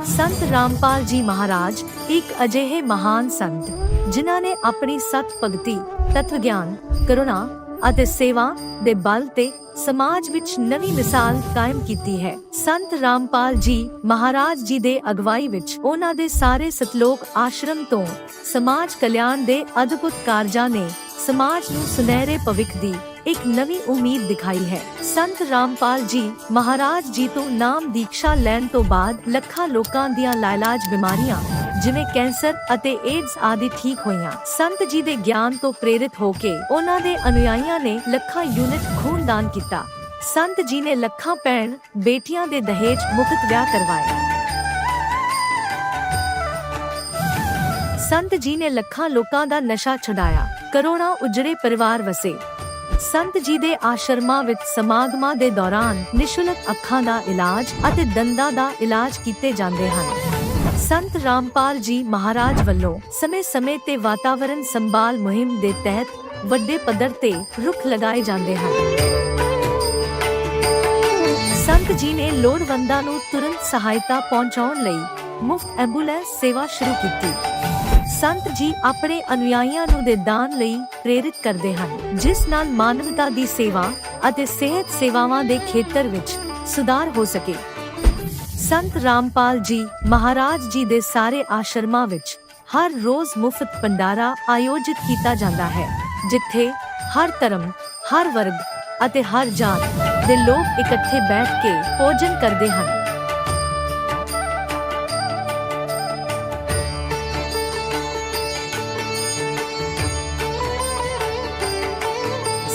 ਸੰਤ ਰਾਮਪਾਲ ਜੀ ਮਹਾਰਾਜ ਇੱਕ ਅਜਿਹੇ ਮਹਾਨ ਸੰਤ ਜਿਨ੍ਹਾਂ ਨੇ ਆਪਣੀ ਸਤ ਭਗਤੀ, ਤਤਵ ਗਿਆਨ, ਕਰੁਣਾ ਅਤੇ ਸੇਵਾ ਦੇ ਬਲ ਤੇ ਸਮਾਜ ਵਿੱਚ ਨਵੀਂ ਮਿਸਾਲ ਕਾਇਮ ਕੀਤੀ ਹੈ। ਸੰਤ ਰਾਮਪਾਲ ਜੀ ਮਹਾਰਾਜ ਜੀ ਦੇ ਅਗਵਾਈ ਵਿੱਚ ਉਹਨਾਂ ਦੇ ਸਾਰੇ ਸਤਲੋਕ ਆਸ਼ਰਮ ਤੋਂ ਸਮਾਜ ਕਲਿਆਣ ਦੇ ਅਦਭੁਤ ਕਾਰਜਾਂ ਨੇ ਸਮਾਜ ਨੂੰ ਸੁਨਹਿਰੇ ਭਵਿੱਖ ਦੀ ਇੱਕ ਨਵੀਂ ਉਮੀਦ ਦਿਖਾਈ ਹੈ। ਸੰਤ ਰਾਮਪਾਲ ਜੀ ਮਹਾਰਾਜ ਜੀ ਤੋਂ ਨਾਮ ਦੀਕਸ਼ਾ ਲੈਣ ਤੋਂ ਬਾਅਦ ਲੱਖਾਂ ਲੋਕਾਂ ਦੀਆਂ ਲਾਇਲਾਜ ਬਿਮਾਰੀਆਂ ਜਿਵੇਂ ਕੈਂਸਰ ਅਤੇ ਏਡਜ਼ ਆਦਿ ਠੀਕ ਹੋਈਆਂ। ਸੰਤ ਜੀ ਦੇ ਗਿਆਨ ਤੋਂ ਪ੍ਰੇਰਿਤ ਹੋ ਕੇ ਉਹਨਾਂ ਦੇ ਅਨੁਯਾਈਆਂ ਨੇ ਲੱਖਾਂ ਯੂਨਿਟ ਖੂਨ ਦਾਨ ਕੀਤਾ। ਸੰਤ ਜੀ ਨੇ ਲੱਖਾਂ ਭੈਣ ਬੇਟੀਆਂ ਦੇ ਦਹੇਜ ਮੁਕਤ ਵਿਆਹ ਕਰਵਾਏ। ਸੰਤ ਜੀ ਨੇ ਲੱਖਾਂ ਲੋਕਾਂ ਦਾ ਨਸ਼ਾ ਛੁਡਾਇਆ, ਕਰੋੜਾਂ ਉਜੜੇ ਪਰਿਵਾਰ ਵਸੇ। ਸੰਤ ਜੀ ਦੇ ਆਸ਼ਰਮਾਂ ਵਿੱਚ ਸਮਾਗਮਾਂ ਦੇ ਦੌਰਾਨ ਨਿਸ਼ੁਲਕ ਅੱਖਾਂ ਦਾ ਇਲਾਜ ਅਤੇ ਦੰਦਾਂ ਦਾ ਇਲਾਜ ਕੀਤੇ ਜਾਂਦੇ ਹਨ। ਸੰਤ ਰਾਮਪਾਲ ਜੀ ਮਹਾਰਾਜ ਵੱਲੋਂ ਸਮੇਂ-ਸਮੇਂ ਤੇ ਵਾਤਾਵਰਣ ਸੰਭਾਲ ਮੁਹਿੰਮ ਦੇ ਤਹਿਤ ਵੱਡੇ ਪੱਧਰ ਤੇ ਰੁੱਖ ਲਗਾਏ ਜਾਂਦੇ ਹਨ। ਸੰਤ ਜੀ ਨੇ ਲੋੜਵੰਦਾਂ ਨੂੰ ਤੁਰੰਤ ਸਹਾਇਤਾ ਪਹੁੰਚਾਉਣ ਲਈ ਮੁਫਤ ਐਂਬੂਲੈਂਸ ਸੇਵਾ ਸ਼ੁਰੂ ਕੀਤੀ। ਸੰਤ ਜੀ ਆਪਣੇ ਅਨੁਯਾਈਆਂ ਨੂੰ ਦੇ ਦਾਨ ਲਈ ਪ੍ਰੇਰਿਤ ਕਰਦੇ ਹਨ, ਜਿਸ ਨਾਲ ਮਾਨਵਤਾ ਦੀ ਸੇਵਾ ਅਤੇ ਸਿਹਤ ਸੇਵਾਵਾਂ ਦੇ ਖੇਤਰ ਵਿੱਚ ਸੁਧਾਰ ਹੋ ਸਕੇ। ਸੰਤ ਰਾਮਪਾਲ ਜੀ ਮਹਾਰਾਜ ਜੀ ਦੇ ਸਾਰੇ ਆਸ਼ਰਮਾਂ ਵਿੱਚ ਹਰ ਰੋਜ਼ ਮੁਫਤ ਭੰਡਾਰਾ ਆਯੋਜਿਤ ਕੀਤਾ ਜਾਂਦਾ ਹੈ, ਜਿੱਥੇ ਹਰ ਧਰਮ, ਹਰ ਵਰਗ ਅਤੇ ਹਰ ਜਾਤ ਦੇ ਲੋਕ ਇਕੱਠੇ ਬੈਠ ਕੇ ਭੋਜਨ ਕਰਦੇ ਹਨ।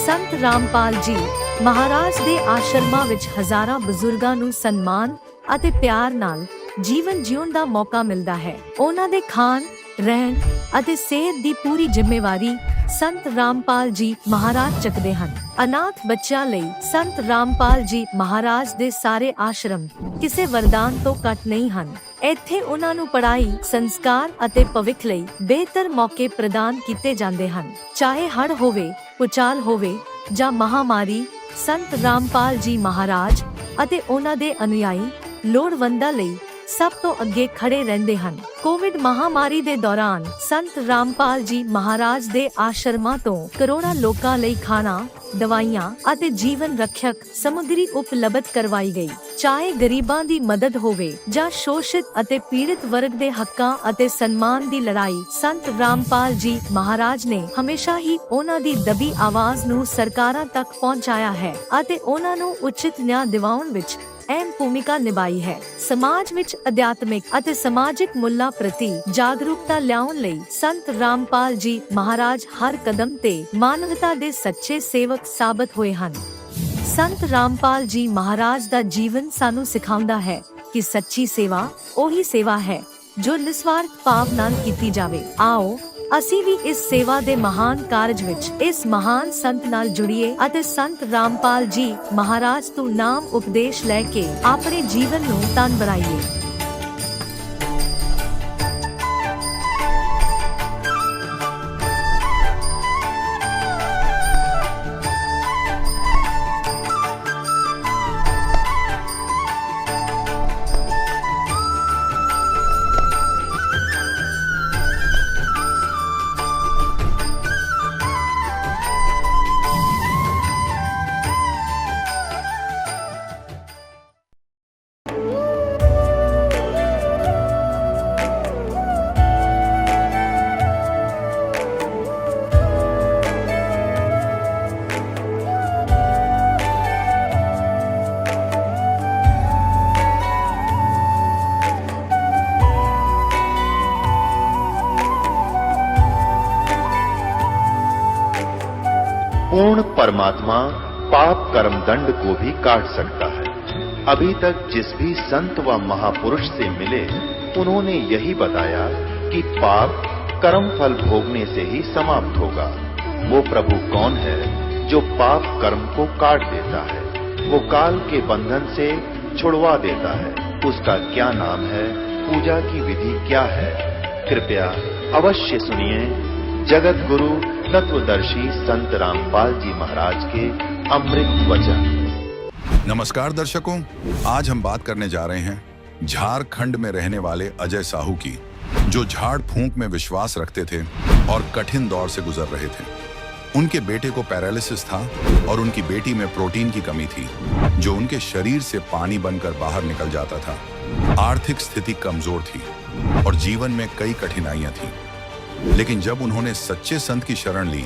ਸੰਤ ਰਾਮਪਾਲ ਜੀ ਮਹਾਰਾਜ ਦੇ ਆਸ਼ਰਮਾਂ ਵਿੱਚ ਹਜ਼ਾਰਾਂ ਬਜ਼ੁਰਗਾਂ ਨੂੰ ਸਨਮਾਨ ਅਤੇ ਪਿਆਰ ਨਾਲ ਜੀਵਨ ਜਿਉਣ ਦਾ ਮੌਕਾ ਮਿਲਦਾ ਹੈ। ਉਹਨਾਂ ਦੇ ਖਾਣ, ਰਹਿਣ ਅਤੇ ਸਿਹਤ ਦੀ ਪੂਰੀ ਜ਼ਿੰਮੇਵਾਰੀ ਸੰਤ ਰਾਮਪਾਲ ਜੀ ਮਹਾਰਾਜ ਚੱਕਦੇ ਹਨ। ਅਨਾਥ ਬੱਚਿਆਂ ਲਈ ਸੰਤ ਰਾਮਪਾਲ ਜੀ ਮਹਾਰਾਜ ਦੇ ਸਾਰੇ ਆਸ਼ਰਮ ਕਿਸੇ ਵਰਦਾਨ ਤੋਂ ਘੱਟ ਨਹੀਂ ਹਨ। ਇੱਥੇ ਉਹਨਾਂ ਨੂੰ ਪੜ੍ਹਾਈ, ਸੰਸਕਾਰ ਅਤੇ ਭਵਿੱਖ ਲਈ ਬਿਹਤਰ ਮੌਕੇ ਪ੍ਰਦਾਨ ਕੀਤੇ ਜਾਂਦੇ ਹਨ। ਚਾਹੇ ਹੜ੍ਹ ਹੋਵੇ, ਭੂਚਾਲ ਹੋਵੇ ਜਾਂ ਮਹਾਮਾਰੀ, ਸੰਤ ਰਾਮਪਾਲ ਜੀ ਮਹਾਰਾਜ ਅਤੇ ਉਹਨਾਂ ਦੇ ਅਨੁਯਾਈ ਲੋੜਵੰਦਾਂ ਲਈ ਸਭ ਤੋਂ ਅੱਗੇ ਖੜੇ ਰਹਿੰਦੇ ਹਨ। ਕੋਵਿਡ ਮਹਾਮਾਰੀ ਦੇ ਦੌਰਾਨ ਸੰਤ ਰਾਮਪਾਲ ਜੀ ਮਹਾਰਾਜ ਦੇ ਆਸ਼ਰਮਾਂ ਤੋਂ ਕਰੋੜਾਂ ਲੋਕਾਂ ਲਈ ਖਾਣਾ, ਦਵਾਈਆਂ ਅਤੇ ਜੀਵਨ ਰੱਖਿਅਕ ਸਮੱਗਰੀ ਉਪਲਬਧ ਕਰਵਾਈ ਗਈ। ਚਾਹੇ ਗਰੀਬਾਂ ਦੀ ਮਦਦ ਹੋਵੇ ਜਾਂ ਸ਼ੋਸ਼ਿਤ ਅਤੇ ਪੀੜਿਤ ਵਰਗ ਦੇ ਹੱਕਾਂ ਅਤੇ ਸਨਮਾਨ ਦੀ ਲੜਾਈ, ਸੰਤ ਰਾਮਪਾਲ ਜੀ ਮਹਾਰਾਜ ਨੇ ਹਮੇਸ਼ਾ ਹੀ ਉਹਨਾਂ ਦੀ ਦਬੀ ਆਵਾਜ਼ ਨੂੰ ਸਰਕਾਰਾਂ ਤੱਕ ਪਹੁੰਚਾਇਆ ਹੈ ਅਤੇ ਉਹਨਾਂ ਨੂੰ ਉਚਿਤ ਨਿਆਂ ਦਿਵਾਉਣ ਵਿੱਚ ਅਹਿਮ ਭੂਮਿਕਾ ਨਿਭਾਈ ਹੈ। ਸਮਾਜ ਵਿੱਚ ਅਧਿਆਤਮਿਕ ਅਤੇ ਸਮਾਜਿਕ ਮੁੱਲਾਂ ਪ੍ਰਤੀ ਜਾਗਰੂਕਤਾ ਲਿਆਉਣ ਲਈ ਸੰਤ ਰਾਮਪਾਲ ਜੀ ਮਹਾਰਾਜ ਹਰ ਕਦਮ ਤੇ ਮਾਨਵਤਾ ਦੇ ਸੱਚੇ ਸੇਵਕ ਸਾਬਤ ਹੋਏ ਹਨ। ਸੰਤ ਰਾਮਪਾਲ ਜੀ ਮਹਾਰਾਜ ਦਾ ਜੀਵਨ ਸਾਨੂੰ ਸਿਖਾਉਂਦਾ ਹੈ ਕਿ ਸੱਚੀ ਸੇਵਾ ਉਹੀ ਸੇਵਾ ਹੈ ਜੋ ਨਿਸਵਾਰਥ ਭਾਵ ਨਾਲ ਕੀਤੀ ਜਾਵੇ। ਆਓ ਅਸੀਂ ਵੀ ਇਸ ਸੇਵਾ ਦੇ ਮਹਾਨ ਕਾਰਜ ਵਿੱਚ ਇਸ ਮਹਾਨ ਸੰਤ ਨਾਲ ਜੁੜੀਏ ਅਤੇ ਸੰਤ ਰਾਮਪਾਲ ਜੀ ਮਹਾਰਾਜ ਤੋਂ ਨਾਮ ਉਪਦੇਸ਼ ਲੈ ਕੇ ਆਪਣੇ ਜੀਵਨ ਨੂੰ ਧਨ ਬਣਾਈਏ। पूर्ण परमात्मा पाप कर्म दंड को भी काट सकता है। अभी तक जिस भी संत व महापुरुष से मिले उन्होंने यही बताया कि पाप कर्म फल भोगने से ही समाप्त होगा। वो प्रभु कौन है जो पाप कर्म को काट देता है, वो काल के बंधन से छुड़वा देता है। उसका क्या नाम है, पूजा की विधि क्या है? कृपया अवश्य सुनिए जगत गुरु तत्वदर्शी संत रामपाल जी महाराज के अमृत वचन। नमस्कार दर्शकों, आज हम बात करने जा रहे हैं झारखंड में रहने वाले अजय साहू की, जो झाड़ फूंक में विश्वास रखते थे और कठिन दौर से गुजर रहे थे। उनके बेटे को पैरालिसिस था और उनकी बेटी में प्रोटीन की कमी थी, जो उनके शरीर से पानी बनकर बाहर निकल जाता था। आर्थिक स्थिति कमजोर थी और जीवन में कई कठिनाइयां थी, लेकिन जब उन्होंने सच्चे संत की शरण ली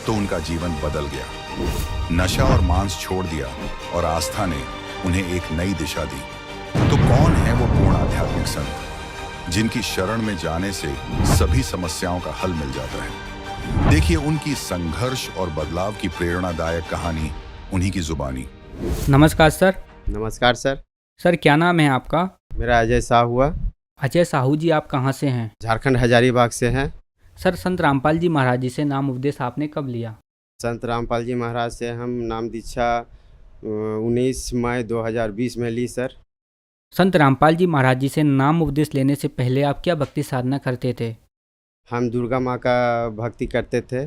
तो उनका जीवन बदल गया। नशा और मांस छोड़ दिया और आस्था ने उन्हें एक नई दिशा दी। तो कौन है वो पूर्ण आध्यात्मिक संत जिनकी शरण में जाने से सभी समस्याओं का हल मिल जाता है? देखिए उनकी संघर्ष और बदलाव की प्रेरणादायक कहानी उन्हीं की जुबानी। नमस्कार सर। नमस्कार सर। सर क्या नाम है आपका? मेरा अजय साहू हुआ। अजय साहू जी, आप कहाँ से हैं? झारखंड हजारीबाग से हैं। सर, संत रामपाल जी महाराज जी से नाम उपदेश आपने कब लिया? संत रामपाल जी महाराज से हम नाम दीक्षा 19 मई 2020 में ली सर। संत रामपाल जी महाराज जी से नाम उपदेश लेने से पहले आप क्या भक्ति साधना करते थे? हम दुर्गा माँ का भक्ति करते थे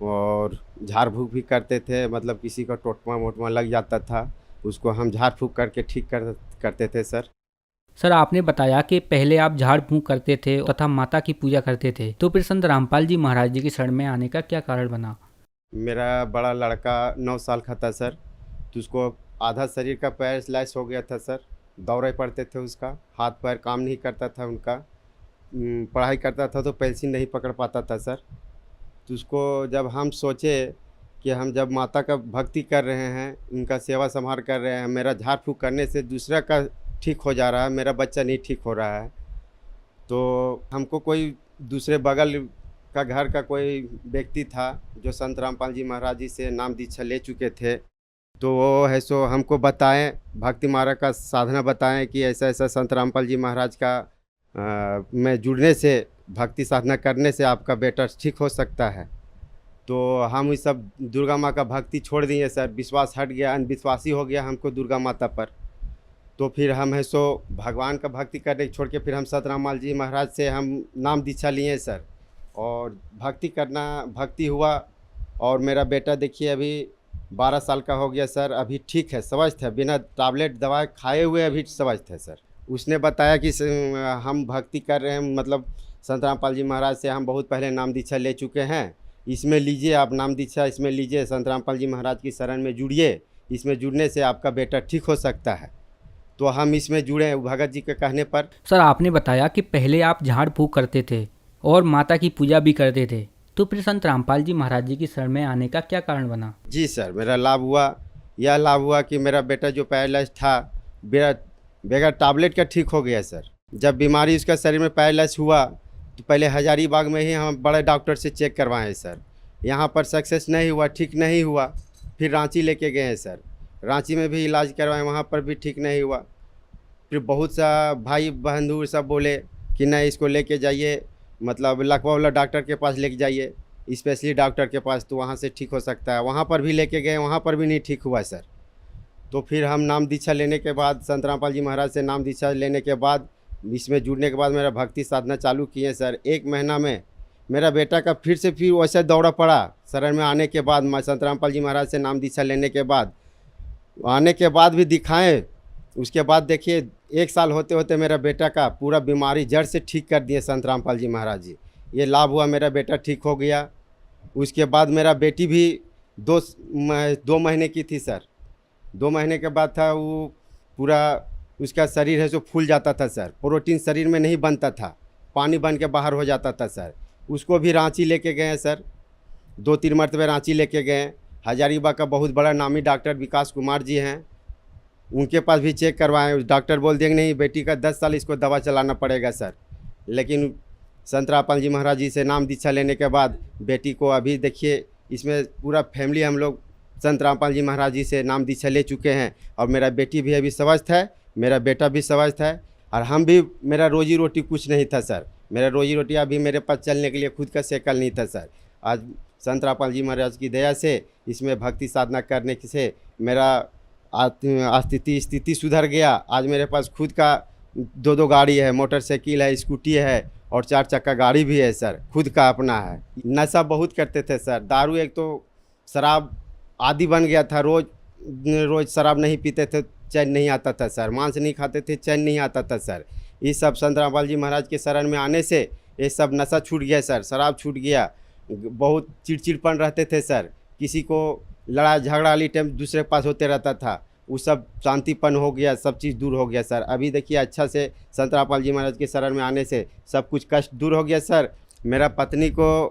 और झाड़ फूँक भी करते थे। मतलब किसी का टोटमा मोटमा लग जाता था, उसको हम झाड़ फूँक करके ठीक करते थे सर। सर, आपने बताया कि पहले आप झाड़ फूँक करते थे तथा माता की पूजा करते थे, तो फिर संत रामपाल जी महाराज जी की शरण में आने का क्या कारण बना? मेरा बड़ा लड़का 9 साल का था सर, तो उसको आधा शरीर का पैरालाइज हो गया था सर। दौरे पड़ते थे, उसका हाथ पैर काम नहीं करता था, उनका पढ़ाई करता था तो पेंसिल नहीं पकड़ पाता था सर। तो उसको जब हम सोचे कि हम जब माता का भक्ति कर रहे हैं, उनका सेवा संभाल कर रहे हैं, मेरा झाड़ फूँक करने से दूसरा का ठीक हो जा रहा है, मेरा बच्चा नहीं ठीक हो रहा है, तो हमको कोई दूसरे बगल का घर का कोई व्यक्ति था जो संत रामपाल जी महाराज जी से नाम दीक्षा ले चुके थे, तो वो है सो हमको बताएं, भक्ति मार्ग का साधना बताएं कि ऐसा ऐसा संत रामपाल जी महाराज का में जुड़ने से, भक्ति साधना करने से आपका बेटा ठीक हो सकता है। तो हम इस सब दुर्गा माँ का भक्ति छोड़ दिए सर। विश्वास हट गया, अनविश्वासी हो गया हमको दुर्गा माता पर। तो फिर हम है सो भगवान का भक्ति करने छोड़ के फिर हम संत रामपाल जी महाराज से हम नाम दीक्षा लिए सर, और भक्ति हुआ। और मेरा बेटा देखिए अभी 12 साल का हो गया सर, अभी ठीक है, स्वस्थ है, बिना टैबलेट दवा खाए हुए अभी स्वस्थ है सर। उसने बताया कि हम भक्ति कर रहे हैं, मतलब संत रामपाल जी महाराज से हम बहुत पहले नाम दीक्षा ले चुके हैं, इसमें लीजिए आप नाम दीक्षा, इसमें लीजिए, संत रामपाल जी महाराज की शरण में जुड़िए, इसमें जुड़ने से आपका बेटा ठीक हो सकता है। तो हम इसमें जुड़े भगत जी के कहने पर। सर, आपने बताया कि पहले आप झाड़ फूँक करते थे और माता की पूजा भी करते थे, तो फिर संत रामपाल जी महाराज जी की शरण में आने का क्या कारण बना? जी सर, मेरा लाभ हुआ, यह लाभ हुआ कि मेरा बेटा जो पैरालाइज था बगैर टैबलेट का ठीक हो गया सर। जब बीमारी उसका शरीर में पैरालाइज हुआ तो पहले हजारीबाग में ही हम बड़े डॉक्टर से चेक करवाएं सर, यहाँ पर सक्सेस नहीं हुआ, ठीक नहीं हुआ। फिर रांची लेके गए हैं सर, रांची में भी इलाज करवाएं, वहाँ पर भी ठीक नहीं हुआ। फिर बहुत सा भाई बहन दूर सब बोले कि नहीं इसको लेके जाइए, मतलब लखवाला डॉक्टर के पास लेके जाइए, स्पेशली डॉक्टर के पास, तो वहाँ से ठीक हो सकता है। वहाँ पर भी लेके गए, वहाँ पर भी नहीं ठीक हुआ सर। तो फिर हम नाम दीक्षा लेने के बाद, संत रामपाल जी महाराज से नाम दीक्षा लेने के बाद, इसमें जुड़ने के बाद मेरा भक्ति साधना चालू किए सर। 1 महीना में मेरा बेटा का फिर वैसे दौरा पड़ा शरण में आने के बाद। संत रामपाल जी महाराज से नाम दीक्षा लेने के बाद, आने के बाद भी दिखाएं, उसके बाद देखिए 1 साल होते होते मेरा बेटा का पूरा बीमारी जड़ से ठीक कर दिए संत रामपाल जी महाराज जी। ये लाभ हुआ, मेरा बेटा ठीक हो गया। उसके बाद मेरा बेटी भी 2 महीने की थी सर। 2 महीने के बाद था, वो पूरा उसका शरीर है जो फूल जाता था सर, प्रोटीन शरीर में नहीं बनता था, पानी बन के बाहर हो जाता था सर। उसको भी रांची लेके गए सर, 2-3 मरतबे रांची लेके गए। हजारीबाग का बहुत बड़ा नामी डॉक्टर विकास कुमार जी हैं, उनके पास भी चेक करवाएं। डॉक्टर बोल देंगे नहीं बेटी का 10 साल इसको दवा चलाना पड़ेगा सर। लेकिन संत रामपाल जी महाराज जी से नाम दीक्षा लेने के बाद बेटी को अभी देखिए, इसमें पूरा फैमिली हम लोग संत रामपाल जी महाराज जी से नाम दीक्षा ले चुके हैं, और मेरा बेटी भी अभी स्वस्थ है, मेरा बेटा भी स्वस्थ है। और हम भी, मेरा रोजी रोटी कुछ नहीं था सर, मेरा रोजी रोटी अभी मेरे पास चलने के लिए खुद का साइकिल नहीं था सर। आज संत रामपाल जी महाराज की दया से, इसमें भक्ति साधना करने से मेरा स्थिति सुधर गया। आज मेरे पास खुद का 2 गाड़ी है, मोटरसाइकिल है, स्कूटी है, और 4 चक्का गाड़ी भी है सर, खुद का अपना है। नशा बहुत करते थे सर, दारू, एक तो शराब आदि बन गया था, रोज़ शराब नहीं पीते थे, चैन नहीं आता था सर, मांस नहीं खाते थे, चैन नहीं आता था सर। ये सब संत रामपाल जी महाराज के शरण में आने से ये सब नशा छूट गया सर, शराब छूट गया, बहुत चिड़चिड़पन रहते थे सर, किसी को लड़ाई झगड़ा वाली टाइम दूसरे के पास होते रहता था, वो सब शांतिपन हो गया, सब चीज़ दूर हो गया सर। अभी देखिए अच्छा से संत रामपाल जी महाराज के शरण में आने से सब कुछ कष्ट दूर हो गया सर। मेरा पत्नी को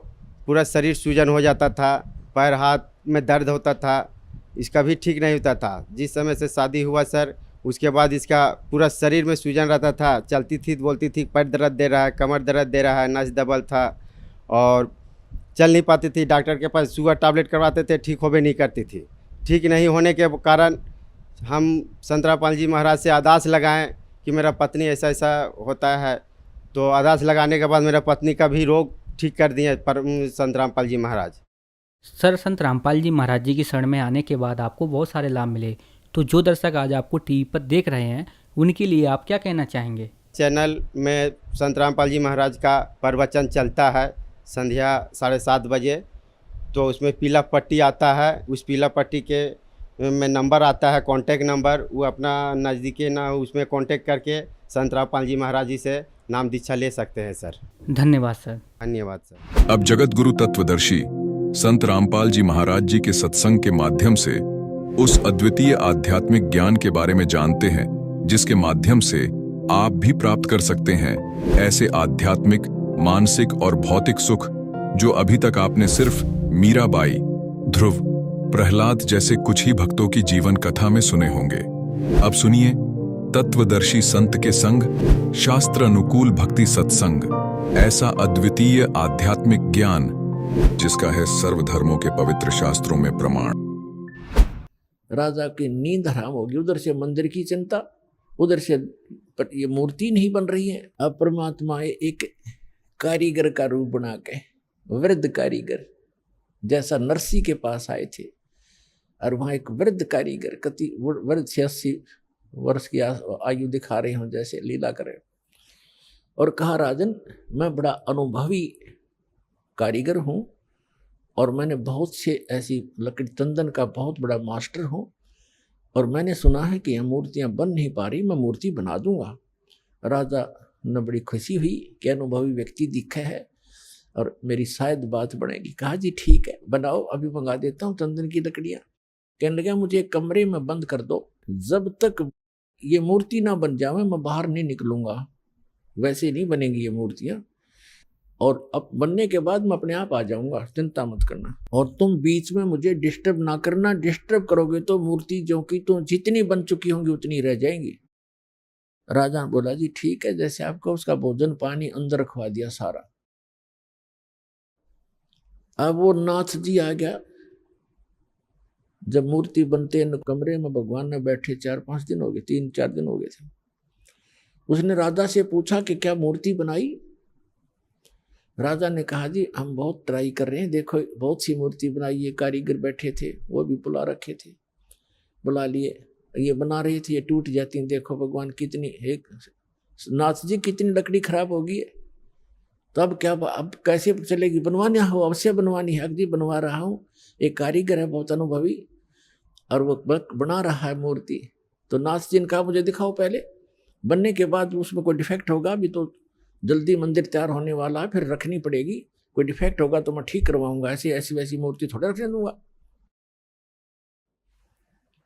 पूरा शरीर सूजन हो जाता था, पैर हाथ में दर्द होता था, इसका भी ठीक नहीं होता था। जिस समय से शादी हुआ सर उसके बाद इसका पूरा शरीर में सूजन रहता था, चलती थी तो बोलती थी पैर दर्द दे रहा है, कमर दर्द दे रहा है, नस दबल था और चल नहीं पाती थी। डॉक्टर के पास शुगर टैबलेट करवाते थे, ठीक होबे नहीं करती थी। ठीक नहीं होने के कारण हम संत रामपाल जी महाराज से अरदास लगाएं कि मेरा पत्नी ऐसा ऐसा होता है, तो अरदास लगाने के बाद मेरा पत्नी का भी रोग ठीक कर दिए संत रामपाल जी महाराज। सर, संत रामपाल जी महाराज जी की शरण में आने के बाद आपको बहुत सारे लाभ मिले, तो जो दर्शक आज आपको टीवी पर देख रहे हैं उनके लिए आप क्या कहना चाहेंगे? चैनल में संत रामपाल जी महाराज का प्रवचन चलता है संध्या 7:30 बजे, तो उसमें पीला पट्टी आता है, उस पीला पट्टी के में नंबर आता है, कांटेक्ट नंबर, वो अपना नज़दीकी ना उसमें कांटेक्ट करके संत रामपाल जी महाराज जी से नाम दीक्षा ले सकते हैं सर। धन्यवाद सर। धन्यवाद सर। अब जगत गुरु तत्वदर्शी संत रामपाल जी महाराज जी के सत्संग के माध्यम से उस अद्वितीय आध्यात्मिक ज्ञान के बारे में जानते हैं जिसके माध्यम से आप भी प्राप्त कर सकते हैं ऐसे आध्यात्मिक, मानसिक और भौतिक सुख जो अभी तक आपने सिर्फ मीराबाई, ध्रुव, प्रहलाद जैसे कुछ ही भक्तों की जीवन कथा में सुने होंगे। अब सुनिए तत्वदर्शी संत के संग शास्त्र अनुकूल भक्ति सत्संग, ऐसा अद्वितीय आध्यात्मिक ज्ञान जिसका है सर्वधर्मों के पवित्र शास्त्रों में प्रमाण। राजा की नींद हराम होगी, उधर से मंदिर की चिंता, उधर से ये मूर्ति नहीं बन रही है। अब परमात्मा एक कारीगर का रूप बना के, वृद्ध कारीगर जैसा नरसी के पास आए थे, और वहाँ एक वृद्ध कारीगर कति वृद्ध 86 वर्ष की आयु दिखा रहे हों जैसे लीला करे, और कहा राजन मैं बड़ा अनुभवी कारीगर हूँ और मैंने बहुत से ऐसी लकड़ी तंदन का बहुत बड़ा मास्टर हूँ, और मैंने सुना है कि यह मूर्तियाँ बन नहीं पा रही, मैं मूर्ति बना दूंगा। राजा ने बड़ी खुशी हुई कि अनुभवी व्यक्ति दिखा है और मेरी शायद बात बनेगी। कहा जी ठीक है बनाओ, अभी मंगा देता हूँ तंदन की लकड़ियाँ। कहने लगा मुझे एक कमरे में बंद कर दो, जब तक ये मूर्ति ना बन जाए मैं बाहर नहीं निकलूंगा, वैसे नहीं बनेंगी ये मूर्तियाँ, और अब बनने के बाद मैं अपने आप आ जाऊंगा, चिंता मत करना, और तुम बीच में मुझे डिस्टर्ब ना करना, डिस्टर्ब करोगे तो मूर्ति जो कि तो जितनी बन चुकी होंगी उतनी रह जाएंगी। राजा बोला जी ठीक है, जैसे आपको उसका भोजन पानी अंदर रखवा दिया सारा। अब वो नाथ जी आ गया, जब मूर्ति बनते कमरे में भगवान ने बैठे 4-5 दिन हो गए, 3-4 दिन हो गए थे। उसने राजा से पूछा कि क्या मूर्ति बनाई? राजा ने कहा जी हम बहुत ट्राई कर रहे हैं, देखो बहुत सी मूर्ति बनाई, ये कारीगर बैठे थे वो भी बुला रखे थे, बुला लिए, ये बना रहे थे, ये टूट जाती हैं, देखो भगवान कितनी, एक नाथ जी कितनी लकड़ी खराब होगी है, तो अब क्या, अब कैसे चलेगी? बनवानी हो अवश्य बनवानी है, अगदी बनवा रहा हूँ, एक कारीगर है बहुत अनुभवी और वो बना रहा है मूर्ति। तो नाथ जी ने कहा मुझे दिखाओ पहले, बनने के बाद उसमें कोई डिफेक्ट होगा, अभी तो जल्दी मंदिर तैयार होने वाला है, फिर रखनी पड़ेगी, कोई डिफेक्ट होगा तो मैं ठीक करवाऊंगा, ऐसी ऐसी वैसी मूर्ति थोड़ा रखने दूंगा।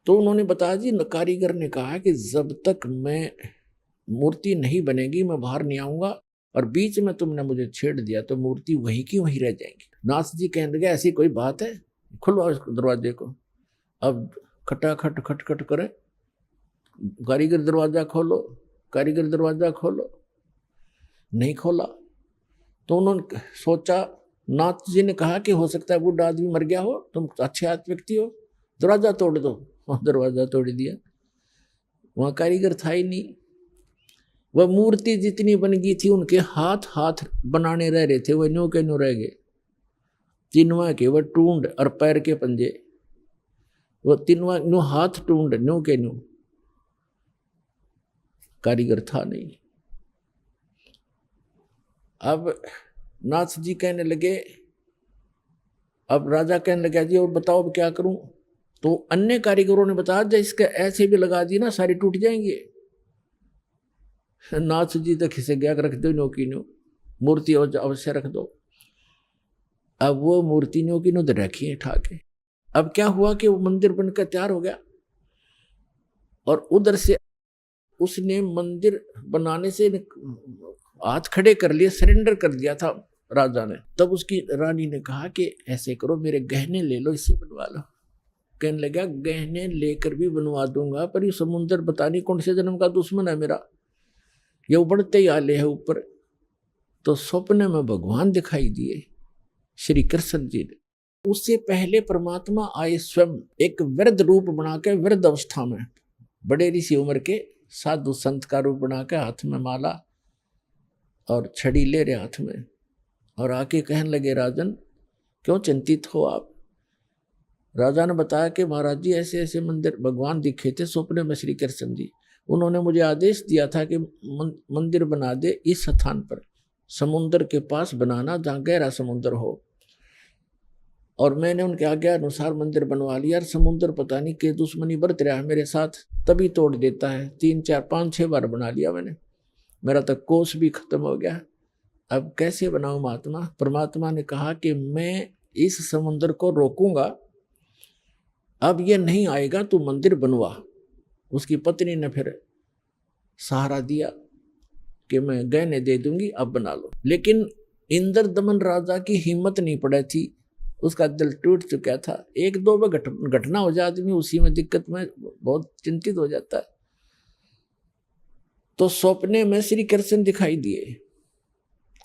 तो उन्होंने बताया जी, कारीगर ने कहा कि जब तक मैं मूर्ति नहीं बनेगी मैं बाहर नहीं आऊंगा, और बीच में तुमने मुझे छेड़ दिया तो मूर्ति वहीं की वहीं रह जाएंगी। नाथ जी कहने लगे ऐसी कोई बात है, खुलवाओ इस दरवाजे को। अब खटाखट खटखट करे, कारीगर दरवाजा खोलो, कारीगर दरवाजा खोलो, नहीं खोला। तो उन्होंने सोचा, नाथ जी ने कहा कि हो सकता है बूढ़ा आदमी मर गया हो, तुम अच्छे आदमी व्यक्ति हो, दरवाजा तोड़ दो। दरवाजा तोड़ दिया, वहां कारीगर था ही नहीं। वह मूर्ति जितनी बन गई थी उनके हाथ हाथ बनाने रह रहे थे, वह न्यू के न्यू रह गए, तीनवा के वह टूंड और पैर के पंजे, वो तीनवा न्यू हाथ टूंड न्यू के न्यू, कारीगर था नहीं। अब नाथ जी कहने लगे, अब राजा कहने लगा जी और बताओ अब क्या करूं? तो अन्य कारीगरों ने बताया जब इसके ऐसे भी लगा दी ना सारी टूट जाएंगे। नाथ जी तो खिसे गया रख दो नो की नो, मूर्ति अवश्य रख दो। अब वो मूर्ति नो की नो तो रखी है ठाके। अब क्या हुआ कि वो मंदिर बनकर तैयार हो गया और उधर से उसने मंदिर बनाने से हाथ खड़े कर लिए, सरेंडर कर दिया था राजा ने। तब उसकी रानी ने कहा कि ऐसे करो मेरे गहने ले लो, इससे बनवा लो। कहने लगा गहने लेकर भी बनवा दूंगा पर ये समुद्र पता नहीं कौन से जन्म का दुश्मन है मेरा, ये उबड़ते ही आले है ऊपर। तो स्वप्न में भगवान दिखाई दिए श्री कृष्ण जी ने। उससे पहले परमात्मा आए स्वयं एक वृद्ध रूप बना के, वृद्ध अवस्था में बड़े ऋषि उम्र के साधु संत का रूप बना के, हाथ में माला और छड़ी ले रहे हाथ में, और आके कहने लगे राजन क्यों चिंतित हो आप। राजा ने बताया कि महाराज जी ऐसे ऐसे मंदिर भगवान दिखे थे स्वप्न में श्री कृष्ण जी, उन्होंने मुझे आदेश दिया था कि मंदिर बना दे इस स्थान पर, समुद्र के पास बनाना जहाँ गहरा समुद्र हो। और मैंने उनके आज्ञा अनुसार मंदिर बनवा लिया। और समुद्र पता नहीं के दुश्मनी बरत रहा है मेरे साथ, तभी तोड़ देता है। 3 4 5 6 बार बना लिया मैंने, मेरा तो कोष भी खत्म हो गया। अब कैसे बनाऊं महात्मा। परमात्मा ने कहा कि मैं इस समुद्र को रोकूंगा, अब ये नहीं आएगा, तू मंदिर बनवा। उसकी पत्नी ने फिर सहारा दिया कि मैं गहने दे दूंगी, अब बना लो। लेकिन इंद्र दमन राजा की हिम्मत नहीं पड़ी थी, उसका दिल टूट चुका था। 1-2 में घटना हो जाए आदमी उसी में दिक्कत में बहुत चिंतित हो जाता है। तो सपने में श्री कृष्ण दिखाई दिए।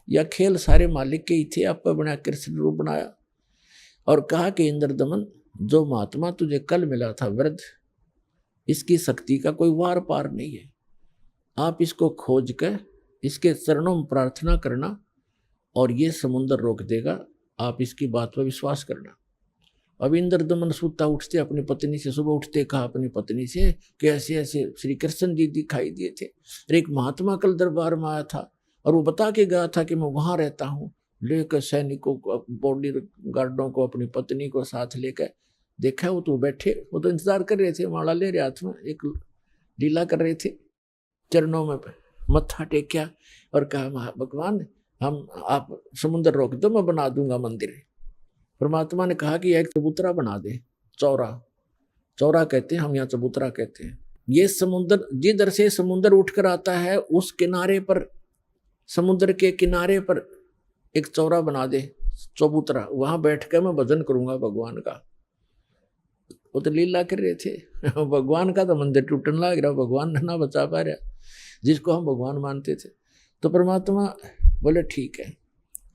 यह खेल सारे मालिक के ही थे, आप बना कृष्ण रूप बनाया और कहा कि इंद्र दमन जो महात्मा तुझे कल मिला था वृद्ध, इसकी शक्ति का कोई वार पार नहीं है। आप इसको खोज कर इसके चरणों में प्रार्थना करना और ये समुद्र रोक देगा, आप इसकी बात पर विश्वास करना। अब इंद्र दमन सुता उठते अपनी पत्नी से, सुबह उठते कहा अपनी पत्नी से कि ऐसे ऐसे श्री कृष्ण जी दिखाई दिए थे, एक महात्मा कल दरबार में आया था और वो बता के गया था कि मैं वहां रहता हूँ। लेकर सैनिकों को, बॉडी गार्डों को, अपनी पत्नी को साथ लेकर देखा, वो तो बैठे, वो तो इंतजार कर रहे थे, माला ले रहे हाथ में, एक लीला कर रहे थे। चरणों में मत्था टेकिया और कहा भगवान हम आप समुद्र रोक दो, मैं बना दूंगा मंदिर। परमात्मा ने कहा कि एक चबूतरा बना दे, चौरा, चौरा कहते हैं हम यहाँ, चबूतरा कहते हैं। ये समुद्र जिधर से समुद्र उठकर आता है उस किनारे पर, समुद्र के किनारे पर एक चौरा बना दे, चबूतरा, वहां बैठ कर मैं भजन करूंगा भगवान का। वो तो लीला कर रहे थे भगवान का तो मंदिर टूटने लग रहा, भगवान ना बचा पा रहा जिसको हम भगवान मानते थे। तो परमात्मा बोले ठीक है,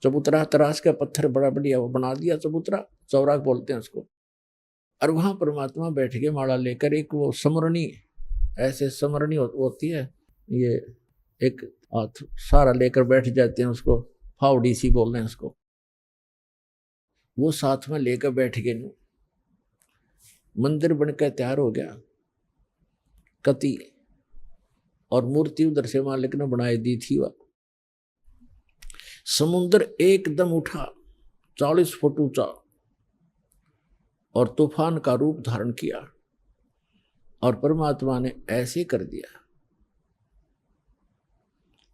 चबूतरा तराश का पत्थर बड़ा बढ़िया वो बना दिया, चबूतरा, चौराक बोलते हैं उसको। और वहां परमात्मा बैठ के माला लेकर, एक वो समरणी, ऐसे समरणी होती है, ये एक हाथ सारा लेकर बैठ जाते हैं, उसको फावड़ी सी बोल रहे हैं उसको, वो साथ में लेकर बैठ गए। मंदिर बनकर तैयार हो गया कति, और मूर्ति उधर से मालिक ने बनाई दी थी। वह समुद्र एकदम उठा 40 फुट ऊंचा और तूफान का रूप धारण किया, और परमात्मा ने ऐसे कर दिया।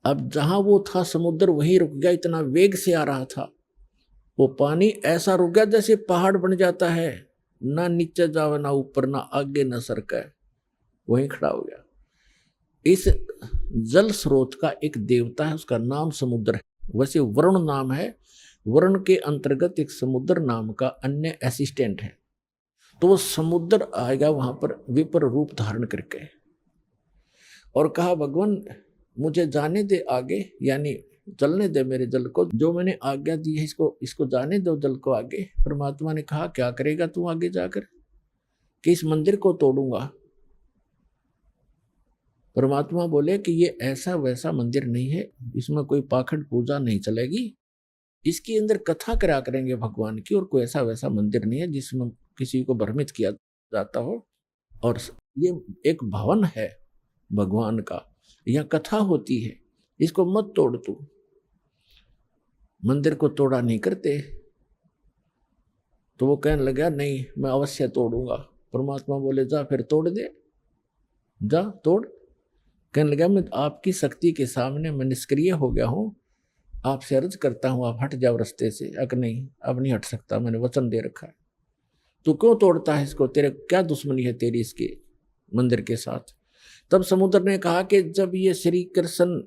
अब जहां वो था समुद्र वहीं रुक गया, इतना वेग से आ रहा था वो पानी, ऐसा रुक गया जैसे पहाड़ बन जाता है, ना नीचे जावे ना ऊपर, ना आगे ना सरके, वहीं खड़ा हो गया। इस जल स्रोत का एक देवता है, उसका नाम समुद्र है। वैसे वरुण नाम है, वरुण के अंतर्गत एक समुद्र नाम का अन्य असिस्टेंट है। तो वो समुद्र आएगा वहां पर विपर रूप धारण करके, और कहा भगवान मुझे जाने दे आगे, यानी चलने दे मेरे जल को, जो मैंने आज्ञा दी है इसको जाने दो जल को आगे। परमात्मा ने कहा क्या करेगा तू आगे जाकर, कि इस मंदिर को तोड़ूंगा। परमात्मा बोले कि ये ऐसा वैसा मंदिर नहीं है, इसमें कोई पाखंड पूजा नहीं चलेगी, इसके अंदर कथा करा करेंगे भगवान की, और कोई ऐसा वैसा मंदिर नहीं है जिसमें किसी को भ्रमित किया जाता हो। और ये एक भवन है भगवान का, यहाँ कथा होती है, इसको मत तोड़ तू। मंदिर को तोड़ा नहीं करते। तो वो कहने लगा नहीं मैं अवश्य तोड़ूंगा। परमात्मा बोले जा फिर तोड़ दे, जा तोड़। कहने लगा मैं आपकी शक्ति के सामने मैं निष्क्रिय हो गया हूँ, आपसे अर्ज करता हूँ आप हट जाओ रास्ते से। अक नहीं, अब नहीं हट सकता, मैंने वचन दे रखा है। तू क्यों तोड़ता है इसको, तेरे क्या दुश्मनी है तेरी इसके मंदिर के साथ। तब समुद्र ने कहा कि जब ये श्री कृष्ण,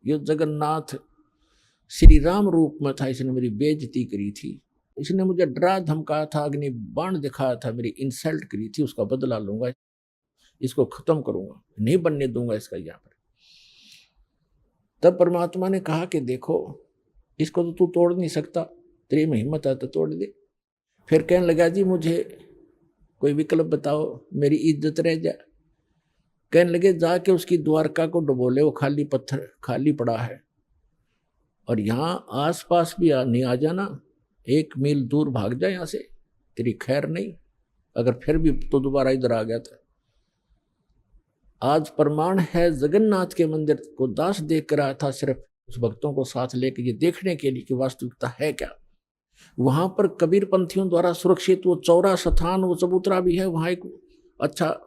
ये जगन्नाथ श्री राम रूप में था, इसने मेरी बेइज्जती करी थी, इसने मुझे डरा धमकाया था, अग्नि बाण दिखाया था, मेरी इंसल्ट करी थी, उसका बदला लूंगा, इसको खत्म करूंगा, नहीं बनने दूंगा इसका यहाँ पर। तब परमात्मा ने कहा कि देखो इसको तो तू तोड़ नहीं सकता, तेरी में हिम्मत है तो तोड़ दे। फिर कहने लगा जी मुझे कोई विकल्प बताओ, मेरी इज्जत रह जाए। कहने लगे जाके उसकी द्वारका को डुबो ले, वो खाली पत्थर खाली पड़ा है, और यहाँ आसपास भी नहीं आ जाना, 1 मील दूर भाग जा यहाँ से, तेरी खैर नहीं, अगर फिर भी तो दोबारा इधर आ गया था। आज प्रमाण है जगन्नाथ के मंदिर को दास देख कर आया था, सिर्फ उस भक्तों को साथ लेकर ये देखने के लिए कि वास्तविकता है क्या। वहां पर कबीर पंथियों द्वारा सुरक्षित वो चौरा स्थान, वो चबूतरा भी है, वहां एक अच्छा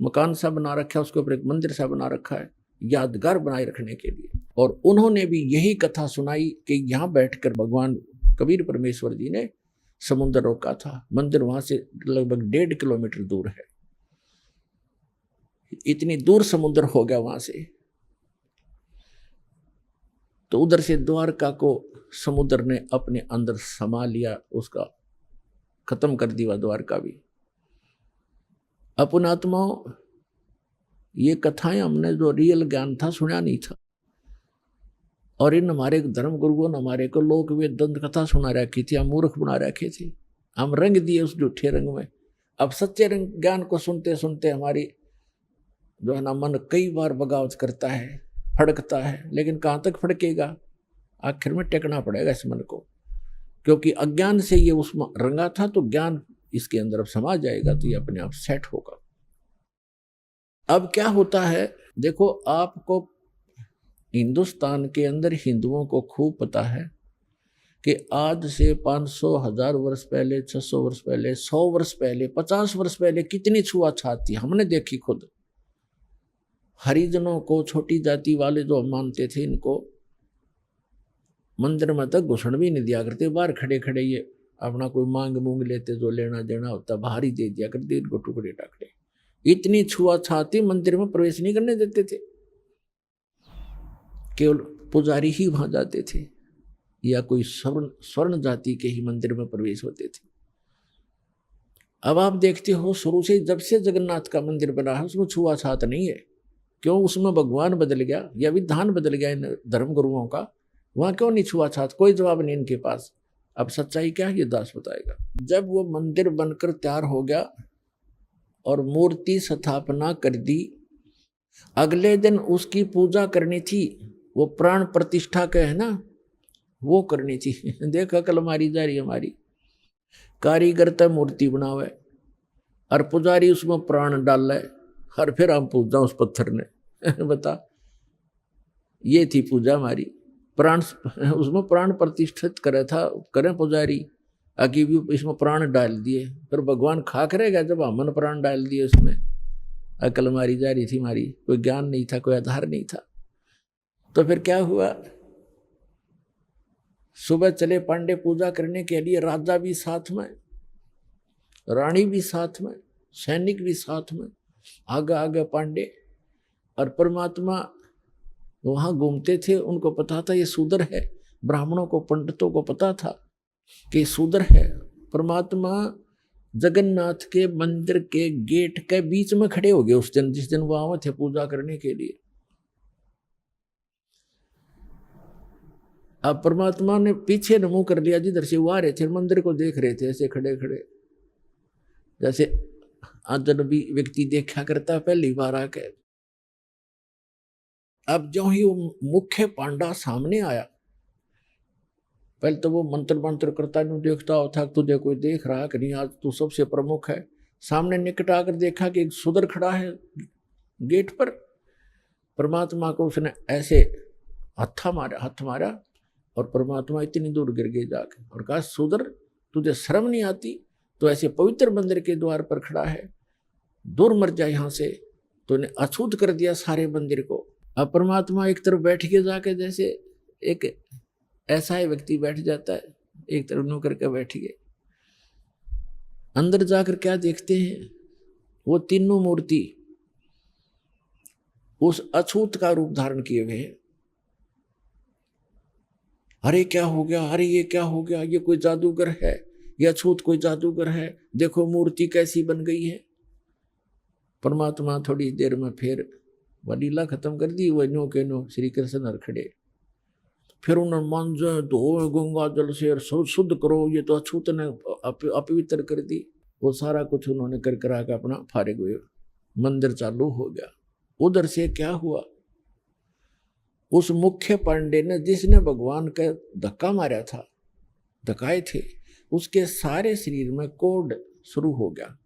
मकान सा बना रखा है, उसके ऊपर एक मंदिर सा बना रखा है यादगार बनाए रखने के लिए। और उन्होंने भी यही कथा सुनाई कि यहाँ बैठकर भगवान कबीर परमेश्वर जी ने समुद्र रोका था। मंदिर वहां से लगभग 1.5 किलोमीटर दूर है, इतनी दूर समुद्र हो गया वहां से। तो उधर से द्वारका को समुद्र ने अपने अंदर समा लिया, उसका खत्म कर दिया द्वारका भी। अपन आत्माओं, ये कथाएं हमने जो रियल ज्ञान था सुना नहीं था, और इन हमारे धर्म गुरुओं ने हमारे को लोक वे दंत कथा सुना रखी थी, हम मूर्ख बना रखे थे, हम रंग दिए उस झूठे रंग में। अब सच्चे रंग ज्ञान को सुनते सुनते हमारी जो है ना मन कई बार बगावत करता है, फड़कता है, लेकिन कहाँ तक फड़केगा, आखिर में टेकना पड़ेगा इस मन को, क्योंकि अज्ञान से ये उसमें रंगा था, तो ज्ञान इसके अंदर अब समा जाएगा, तो ये अपने आप सेट होगा। अब क्या होता है देखो, आपको हिंदुस्तान के अंदर हिंदुओं को खूब पता है कि आज से 500 1000 वर्ष पहले, 600 वर्ष पहले, 100 वर्ष पहले, 50 वर्ष पहले कितनी छुआछात थी, हमने देखी खुद। हरिजनों को, छोटी जाति वाले जो हम मानते थे, इनको मंदिर में तक घुसण भी नहीं दिया करते, बाहर खड़े खड़े ये अपना कोई मांग मूंग लेते, जो लेना देना होता बाहर ही दे दिया करते, इनको टुकड़े टाकड़े। इतनी छुआछाती, मंदिर में प्रवेश नहीं करने देते थे, केवल पुजारी ही वहां जाते थे, या कोई स्वर्ण जाति के ही मंदिर में प्रवेश होते थे। अब आप देखते हो शुरू से जब से जगन्नाथ का मंदिर बना है उसमें छुआछात नहीं है। क्यों? उसमें भगवान बदल गया या विधान बदल गया इन धर्म गुरुओं का, वहां क्यों नहीं छुआछात? कोई जवाब नहीं इनके पास। अब सच्चाई क्या है ये दास बताएगा। जब वो मंदिर बनकर तैयार हो गया और मूर्ति स्थापना कर दी, अगले दिन उसकी पूजा करनी थी, वो प्राण प्रतिष्ठा का है ना, वो करनी थी। देख अकल मारी जा रही हमारी। कारीगर तो मूर्ति बनावे और पुजारी उसमें प्राण डाल है, और फिर हम पूजा उस पत्थर ने। बता, ये थी पूजा हमारी। प्राण उसमें प्राण प्रतिष्ठित करे था, करें पुजारी, आगे भी इसमें प्राण डाल दिए, फिर भगवान खा करेगा जब हमने प्राण डाल दिए उसमें। अकल मारी जा रही थी हमारी, कोई ज्ञान नहीं था, कोई आधार नहीं था। तो फिर क्या हुआ, सुबह चले पांडे पूजा करने के लिए, राजा भी साथ में, रानी भी साथ में, सैनिक भी साथ में, आगे आगे पांडे। और परमात्मा वहां घूमते थे, उनको पता था ये शूद्र है। ब्राह्मणों को, पंडितों को पता था कि शूद्र है। परमात्मा जगन्नाथ के मंदिर के गेट के बीच में खड़े हो गए उस दिन, जिस दिन वो आए थे पूजा करने के लिए। अब परमात्मा ने पीछे मुंह कर लिया, जिधर से वो आ रहे थे, मंदिर को देख रहे थे ऐसे खड़े खड़े, जैसे अजनबी व्यक्ति देखा करता पहली बार आके। अब जो ही वो मुख्य पांडा सामने आया, पहले तो वो मंत्र करता नहीं देखता होता, तुझे कोई देख रहा कि नहीं, आज तू सबसे प्रमुख है। सामने निकट आकर देखा कि एक शूद्र खड़ा है गेट पर। परमात्मा को उसने ऐसे हाथ मारा और परमात्मा इतनी दूर गिर गए जाके, और कहा, शूद्र तुझे शर्म नहीं आती? तो ऐसे पवित्र मंदिर के द्वार पर खड़ा है दूर मर जा यहाँ से। तो ने अछूत कर दिया सारे मंदिर को। अब परमात्मा एक तरफ बैठ के जाके, जैसे एक ऐसा ही व्यक्ति बैठ जाता है, एक तरफ नु करके बैठ गए। अंदर जाकर क्या देखते हैं, वो तीनों मूर्ति उस अछूत का रूप धारण किए हुए हैं। अरे क्या हो गया, अरे ये क्या हो गया, ये कोई जादूगर है, ये अछूत कोई जादूगर है, देखो मूर्ति कैसी बन गई है। परमात्मा थोड़ी देर में फिर वह लीला खत्म कर दी। वो नो के नो श्री कृष्ण हर खड़े, फिर उन्होंने मांझे धो गंगा जल से शुद्ध करो, ये तो अछूत ने अपवित्र कर दी। वो सारा कुछ उन्होंने कर करा के अपना फारिग हुए, मंदिर चालू हो गया। उधर से क्या हुआ, उस मुख्य पांडे ने जिसने भगवान का धक्का मारा था, धक्काए थे, उसके सारे शरीर में कोढ़ शुरू हो गया।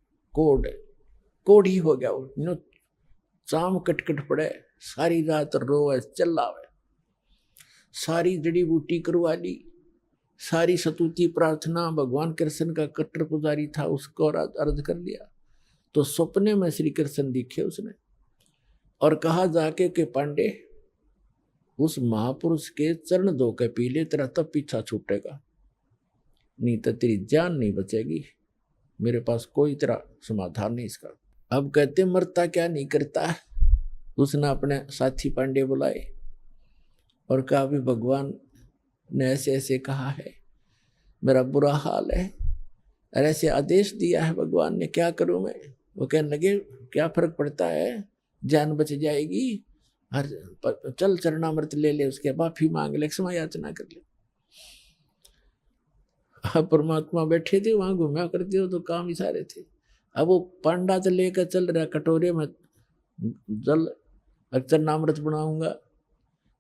कोढ़ ही हो गया, चाम कटकट पड़े, सारी रात रोए चिल्लावे, सारी जड़ी बूटी करवा ली, सारी सतुति प्रार्थना। भगवान कृष्ण का कट्टर पुजारी था, उसको अर्ज कर लिया। तो सपने में श्री कृष्ण दिखे उसने और कहा जाके कि पांडे, उस महापुरुष के चरण धो के पी ले, तेरा तब पीछा छूटेगा, नहीं तो तेरी जान नहीं बचेगी। मेरे पास कोई तेरा समाधान नहीं इसका। अब कहते मरता क्या नहीं करता। उसने अपने साथी पांडे बुलाए और कहा भी भगवान ने ऐसे ऐसे कहा है, मेरा बुरा हाल है, और ऐसे आदेश दिया है भगवान ने, क्या करूं मैं। वो कहने लगे क्या फर्क पड़ता है, जान बच जाएगी, हर चल चरणामृत ले ले, उसके माफी मांग ले, क्षमा याचना कर ले। अब परमात्मा बैठे थे वहां, घूमया करते हो तो काम ही सारे थे। अब वो पांडा तो लेकर चल रहा कटोरे में जल, चरणामृत बनाऊंगा।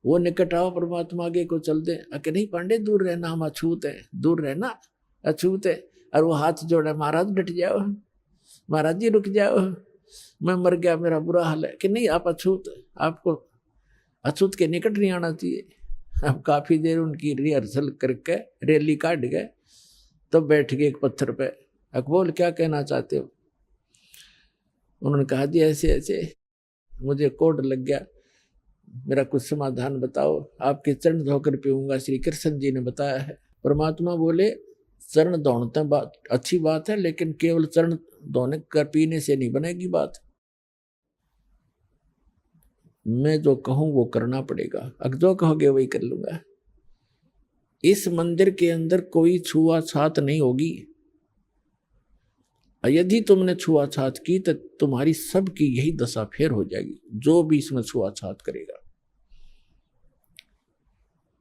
वो निकट आओ परमात्मा आगे को चल दे, अके नहीं पांडे दूर रहना, हम अछूत है, दूर रहना, अछूत है। और वो हाथ जोड़ा, महाराज डट जाओ, महाराज जी रुक जाओ, मैं मर गया, मेरा बुरा हाल है। कि नहीं आप अछूत, आपको अछूत के निकट नहीं आना चाहिए। अब काफी देर उनकी रिहर्सल करके रैली काट गए, तब तो बैठ गए एक पत्थर पे। अकबोल क्या कहना चाहते हो। उन्होंने कहा जी ऐसे ऐसे मुझे कोढ़ लग गया, मेरा कुछ समाधान बताओ, आपके चरण धोकर पीऊंगा, श्री कृष्ण जी ने बताया है। परमात्मा बोले चरण धोने बात अच्छी बात है, लेकिन केवल चरण धोने कर पीने से नहीं बनेगी बात। मैं जो कहूं वो करना पड़ेगा, अब जो कहोगे वही कर लूंगा। इस मंदिर के अंदर कोई छुआछात नहीं होगी। यदि तुमने छुआछात की तो तुम्हारी सबकी यही दशा फेर हो जाएगी, जो भी इसमें छुआछात करेगा।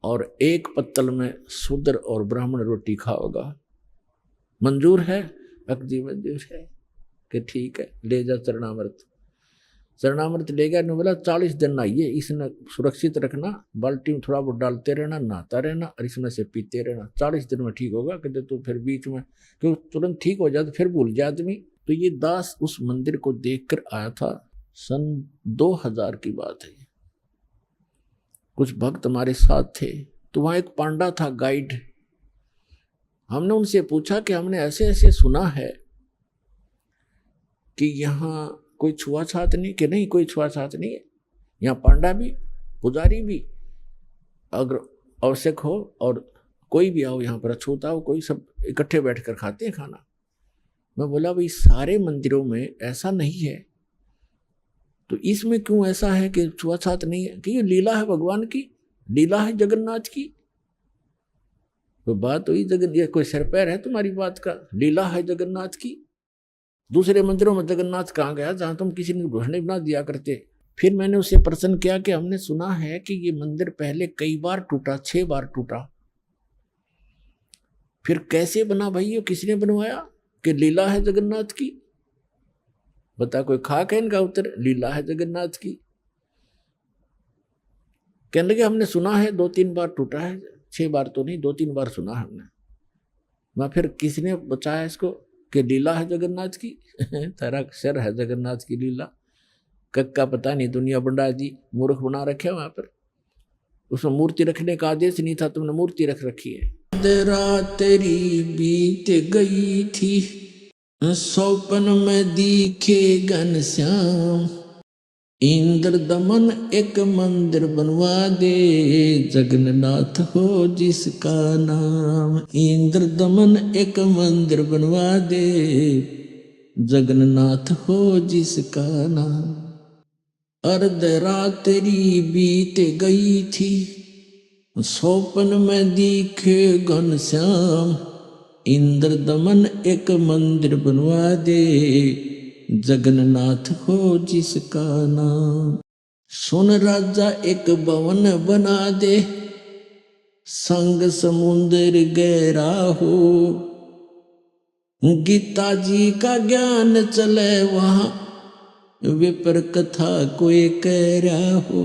और एक पत्तल में शूद्र और ब्राह्मण रोटी खाओगा। मंजूर है? अकदी मंजूर है कि ठीक है, ले जा चरणामृत। चरणामृत ले गया, ने बोला 40 दिन नहाइए, इसने सुरक्षित रखना, बाल्टी में थोड़ा बहुत डालते रहना, नहाता रहना और इसमें से पीते रहना, 40 दिन में ठीक होगा। कहते तो फिर बीच में क्यों तुरंत ठीक हो जाए तो फिर भूल जाए आदमी। तो ये दास उस मंदिर को देखकर आया था, सन 2000 की बात है। कुछ भक्त हमारे साथ थे, तो वहाँ एक पांडा था गाइड। हमने उनसे पूछा कि हमने ऐसे ऐसे सुना है कि यहाँ कोई छुआछात नहीं, कि नहीं कोई छुआछात नहीं है, यहाँ पांडा भी पुजारी भी अगर आवश्यक हो और कोई भी आओ यहाँ पर अछूत आओ, कोई सब इकट्ठे बैठकर खाते हैं खाना। मैं बोला भाई सारे मंदिरों में ऐसा नहीं है, तो इसमें क्यों ऐसा है कि छुआछात नहीं है? कि ये लीला है भगवान की, लीला है जगन्नाथ की। तो बात हुई जगन, ये कोई सिर पैर है तुम्हारी बात का? लीला है जगन्नाथ की। दूसरे मंदिरों में जगन्नाथ कहाँ गया जहां तुम किसी ने घोषणा बना दिया करते। फिर मैंने उससे प्रश्न किया कि हमने सुना है कि ये मंदिर पहले कई बार टूटा, 6 बार टूटा, फिर कैसे बना भाई, ये किसने बनवाया? कि लीला है जगन्नाथ की। बता कोई खाक है इनका उत्तर, लीला है जगन्नाथ की। कहने लगे हमने सुना है 2-3 बार टूटा है, 6 बार तो नहीं, 2-3 बार सुना है हमने। मैं फिर किसने बताया इसको कि लीला है जगन्नाथ की? तेरा सिर है जगन्नाथ की लीला। कक्का पता नहीं, दुनिया बंडा जी मूर्ख बना रखे वहां पर। उसमें मूर्ति रखने का आदेश नहीं था, तुमने मूर्ति रख रखी है। रात तेरी बीत गई थी, स्वप्न में दिखे घनश्याम, इंद्र दमन एक मंदिर बनवा दे, जगन्नाथ हो जिसका नाम। इंद्र दमन एक मंदिर बनवा दे, जगन्नाथ हो जिसका नाम। अर्धरात्रि बीत गई थी, स्वप्न में दिखे घनश्याम, इंद्र दमन एक मंदिर बनवा दे, जगन्नाथ हो जिसका नाम। सुन राजा एक भवन बना दे, संग समुद्र गहरा हो, गीता जी का ज्ञान चले वहां, विपर कथा कोई कह रहा हो।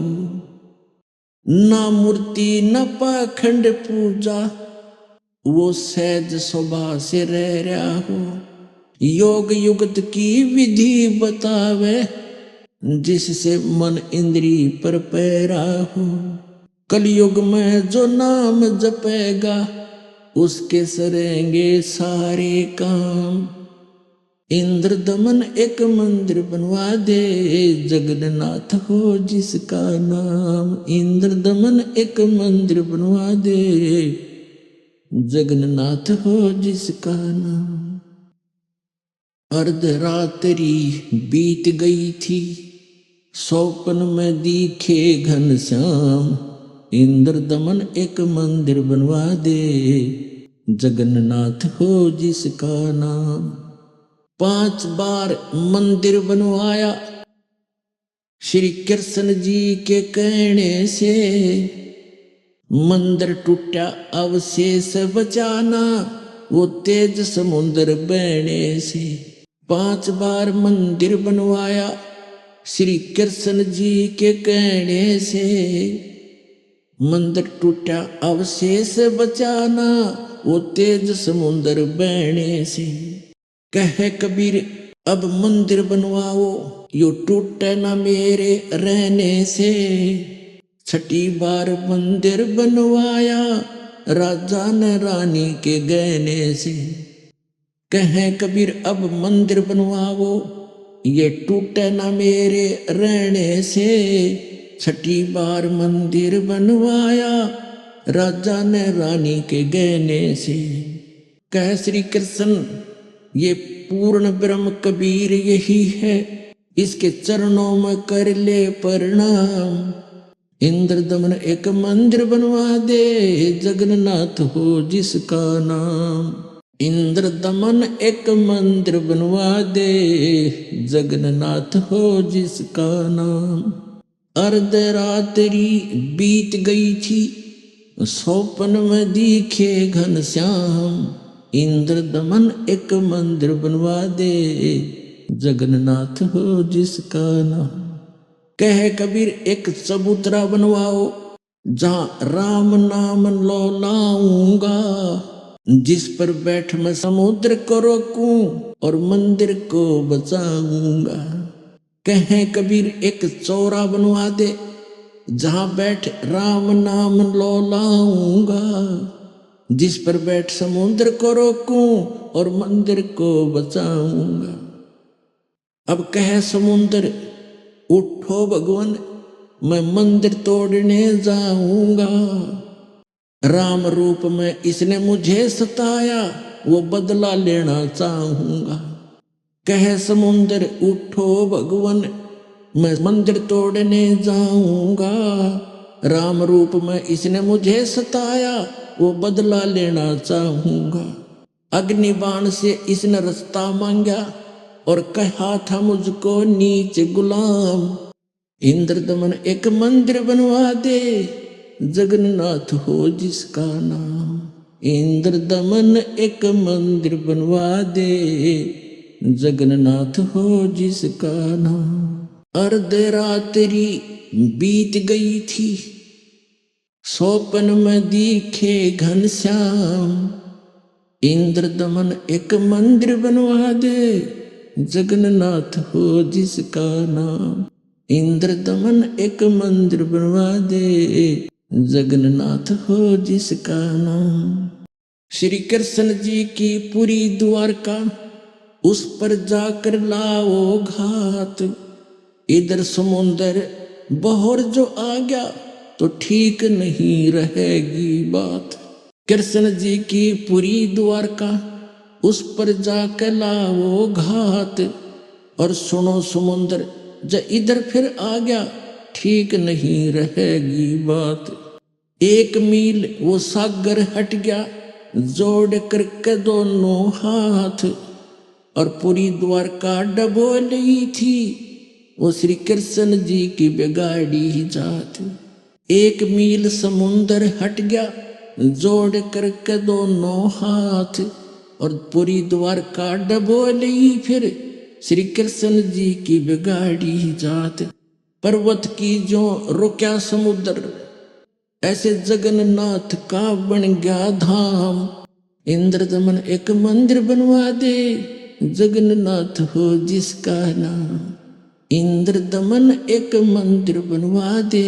ना मूर्ति न पाखंड पूजा, वो सहज स्वभाव से रह रहा हो। योग युगत की विधि बतावे, जिससे मन इंद्री पर पैरा हो। कलयुग में जो नाम जपेगा, उसके सरेंगे सारे काम। इंद्र दमन एक मंदिर बनवा दे, जगन्नाथ हो जिसका नाम। इंद्र दमन एक मंदिर बनवा दे, जगन्नाथ हो जिसका नाम। अर्धरात्रि बीत गई थी, स्वप्न में दिखे घनश्याम, इंद्र दमन एक मंदिर बनवा दे, जगन्नाथ हो जिसका नाम। 5 बार मंदिर बनवाया, श्री कृष्ण जी के कहने से। मंदिर टूटा अवशेष बचाना, वो तेज समुद्र बहने से। 5 बार मंदिर बनवाया, श्री कृष्ण जी के कहने से। मंदिर टूटा अवशेष बचाना, वो तेज समुद्र बहने से। कहे कबीर अब मंदिर बनवाओ, यो टूटे ना मेरे रहने से। 6ठी बार मंदिर बनवाया, राजा ने रानी के गहने से। कहे कबीर अब मंदिर बनवाओ, ये टूटे ना मेरे रहने से। 6ठी बार मंदिर बनवाया, राजा ने रानी के गहने से। कह श्री कृष्ण ये पूर्ण ब्रह्म कबीर यही है, इसके चरणों में कर ले प्रणाम। इंद्र दमन एक मंदिर बनवा दे, जगन्नाथ हो जिसका नाम। इंद्र दमन एक मंदिर बनवा दे, जगन्नाथ हो जिसका नाम। अर्धरात्रि बीत गई थी, स्वप्न में दिखे घनश्याम, इंद्र दमन एक मंदिर बनवा दे, जगन्नाथ हो जिसका नाम। कहे कबीर एक चबूतरा बनवाओ, जहां राम नाम लो लाऊंगा, जिस पर बैठ मैं समुद्र को रोकूं और मंदिर को बचाऊंगा। कहे कबीर एक चौरा बनवा दे, जहां बैठ राम नाम लो लाऊंगा, जिस पर बैठ समुद्र को रोकूं और मंदिर को बचाऊंगा। अब कहे समुद्र उठो भगवान, मैं मंदिर तोड़ने जाऊंगा। राम रूप में इसने मुझे सताया, वो बदला लेना चाहूंगा। कहे समुद्र उठो भगवान, मैं मंदिर तोड़ने जाऊंगा। राम रूप में इसने मुझे सताया, वो बदला लेना चाहूंगा। अग्नि बाण से इसने रास्ता मांगा और कहा था मुझको नीच गुलाम। इंद्र दमन एक मंदिर बनवा दे, जगन्नाथ हो जिसका नाम। इंद्र दमन एक मंदिर बनवा दे, जगन्नाथ हो जिसका नाम। अर्धरात्रि बीत गई थी, स्वप्न में दिखे घनश्याम। इंद्र दमन एक मंदिर बनवा दे, जगन्नाथ हो जिसका नाम। इंद्र दमन एक मंदिर बनवा दे, जगन्नाथ हो जिसका नाम। श्री कृष्ण जी की पूरी द्वारका उस पर जाकर लाओ घात। इधर समुंदर बहर जो आ गया तो ठीक नहीं रहेगी बात। कृष्ण जी की पूरी द्वारका उस पर जाकर लाओ घात। और सुनो समुंदर जब इधर फिर आ गया ठीक नहीं रहेगी बात। 1 मील वो सागर हट गया जोड़ करके दोनों हाथ। और पूरी द्वारका डबोली थी वो श्री कृष्ण जी की बिगाड़ी जात। 1 मील समुंदर हट गया जोड़ करके दोनों हाथ। और पूरी द्वारका डबोली फिर श्री कृष्ण जी की बिगाड़ी जात। पर्वत की जो रुक्या समुद्र ऐसे जगन्नाथ का बन गया धाम। इंद्रदमन एक मंदिर बनवा दे जगन्नाथ हो जिसका नाम। इंद्रदमन एक मंदिर बनवा दे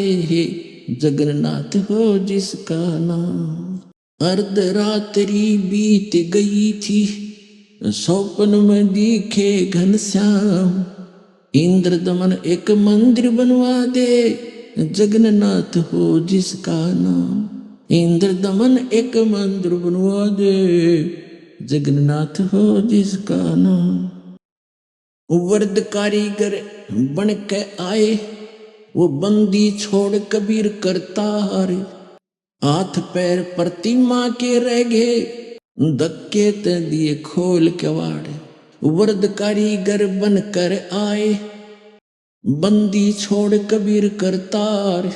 जगन्नाथ हो जिसका नाम। अर्धरात्रि बीत गई थी सौपन में दिखे घनश्याम। इंद्रदमन एक मंदिर बनवा दे जगन्नाथ हो जिसका नाम। इंद्रदमन एक मंदिर बनवा दे जगन्नाथ हो जिसका नाम। वर्द कारीगर बन के आए वो बंदी छोड़ कबीर करतार। हाथ पैर प्रतिमा के रह गए धक्के ते दिए खोल के वाड़। वर्द कारीगर बन कर आए बंदी छोड़ कबीर करतार।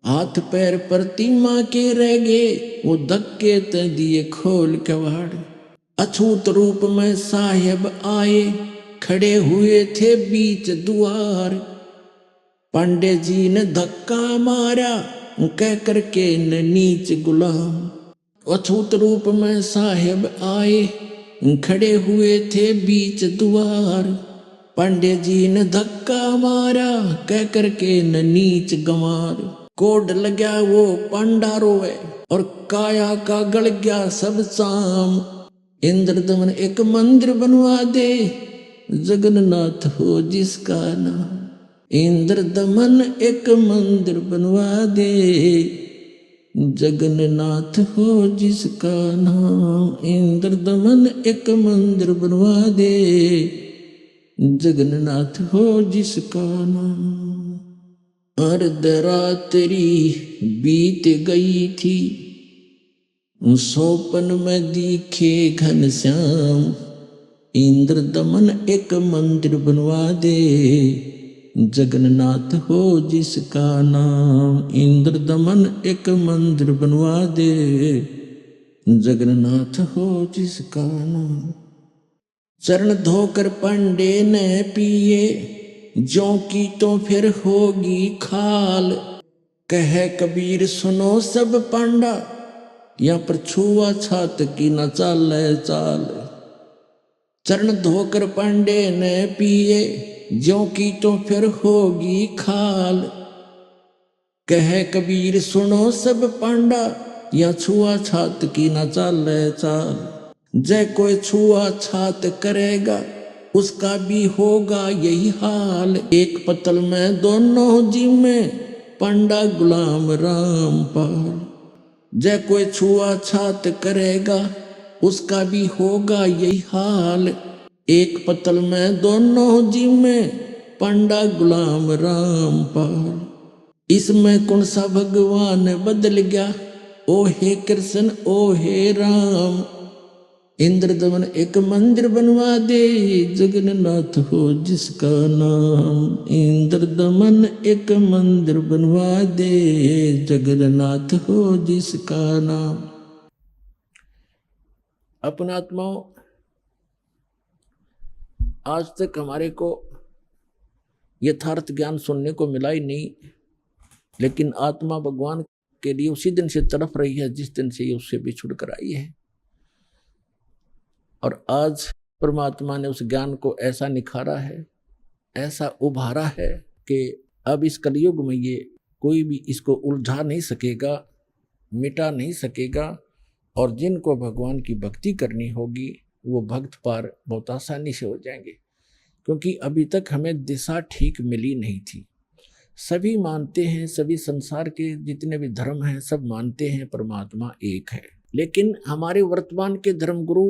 हाथ पैर प्रतिमा के रह गए वो धक्के ते दिए खोल के वाड़। अछूत रूप में साहेब आए खड़े हुए थे बीच द्वार। पांडे जी ने धक्का मारा कह करके न नीच गुलाम। अछूत रूप में साहेब आए खड़े हुए थे बीच द्वार। पांडे जी ने धक्का मारा कह करके न नीच गंवार। कोड लग्या वो पांडा रोवे और काया का गल गया सब शाम। इंद्रदमन एक मंदिर बनवा दे जगन्नाथ हो जिसका नाम। इंद्रदमन एक मंदिर बनवा दे जगन्नाथ हो जिसका नाम। इंद्रदमन एक मंदिर बनवा दे जगन्नाथ हो जिसका नाम। अर्धरात्रि बीत गई थी सौपन में दिखे घनश्याम। इंद्रदमन एक मंदिर बनवा दे जगन्नाथ हो जिसका नाम। इंद्रदमन एक मंदिर बनवा दे जगन्नाथ हो जिसका नाम। चरण धोकर पांडे ने पिए जो की तो फिर होगी खाल। कह कबीर सुनो सब पांडा यहाँ पर छुआ छात की न चाल चाल। चरण धोकर पांडे ने पिए ज्यों की तो फिर होगी खाल। कह कबीर सुनो सब पांडा या छुआ छात की न चाल चाल। जय कोई छुआ छात करेगा उसका भी होगा यही हाल। एक पतल में दोनों जी में पांडा गुलाम रामपाल। जय कोई छुआ छात करेगा उसका भी होगा यही हाल। एक पतल में दोनों जी में पांडा गुलाम रामपाल। इसमें कौन सा भगवान बदल गया ओ हे कृष्ण ओ हे राम। इंद्रदमन एक मंदिर बनवा दे जगन्नाथ हो जिसका नाम। इंद्रदमन एक मंदिर बनवा दे जगन्नाथ हो जिसका नाम। अपना आत्माओं आज तक हमारे को यथार्थ ज्ञान सुनने को मिला ही नहीं, लेकिन आत्मा भगवान के लिए उसी दिन से तड़प रही है जिस दिन से ये उससे बिछुड़ कर आई है। और आज परमात्मा ने उस ज्ञान को ऐसा निखारा है, ऐसा उभारा है कि अब इस कलयुग में ये कोई भी इसको उलझा नहीं सकेगा, मिटा नहीं सकेगा। और जिनको भगवान की भक्ति करनी होगी वो भक्त पार बहुत आसानी से हो जाएंगे, क्योंकि अभी तक हमें दिशा ठीक मिली नहीं थी। सभी मानते हैं, सभी संसार के जितने भी धर्म हैं सब मानते हैं परमात्मा एक है, लेकिन हमारे वर्तमान के धर्मगुरु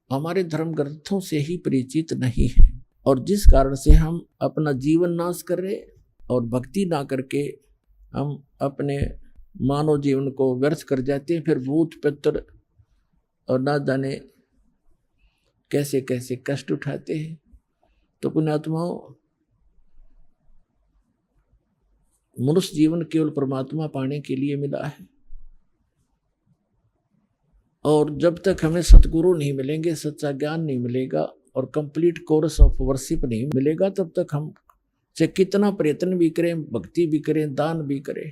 हमारे धर्म ग्रंथों से ही परिचित नहीं है, और जिस कारण से हम अपना जीवन नाश कर रहे और भक्ति ना करके हम अपने मानव जीवन को व्यर्थ कर जाते हैं। फिर भूत पितर और ना जाने कैसे कैसे कष्ट उठाते हैं। तो पुण्यात्माओं, मनुष्य जीवन केवल परमात्मा पाने के लिए मिला है, और जब तक हमें सतगुरु नहीं मिलेंगे, सच्चा ज्ञान नहीं मिलेगा और कंप्लीट कोर्स ऑफ वर्शिप नहीं मिलेगा, तब तक हम चाहे कितना प्रयत्न भी करें, भक्ति भी करें, दान भी करें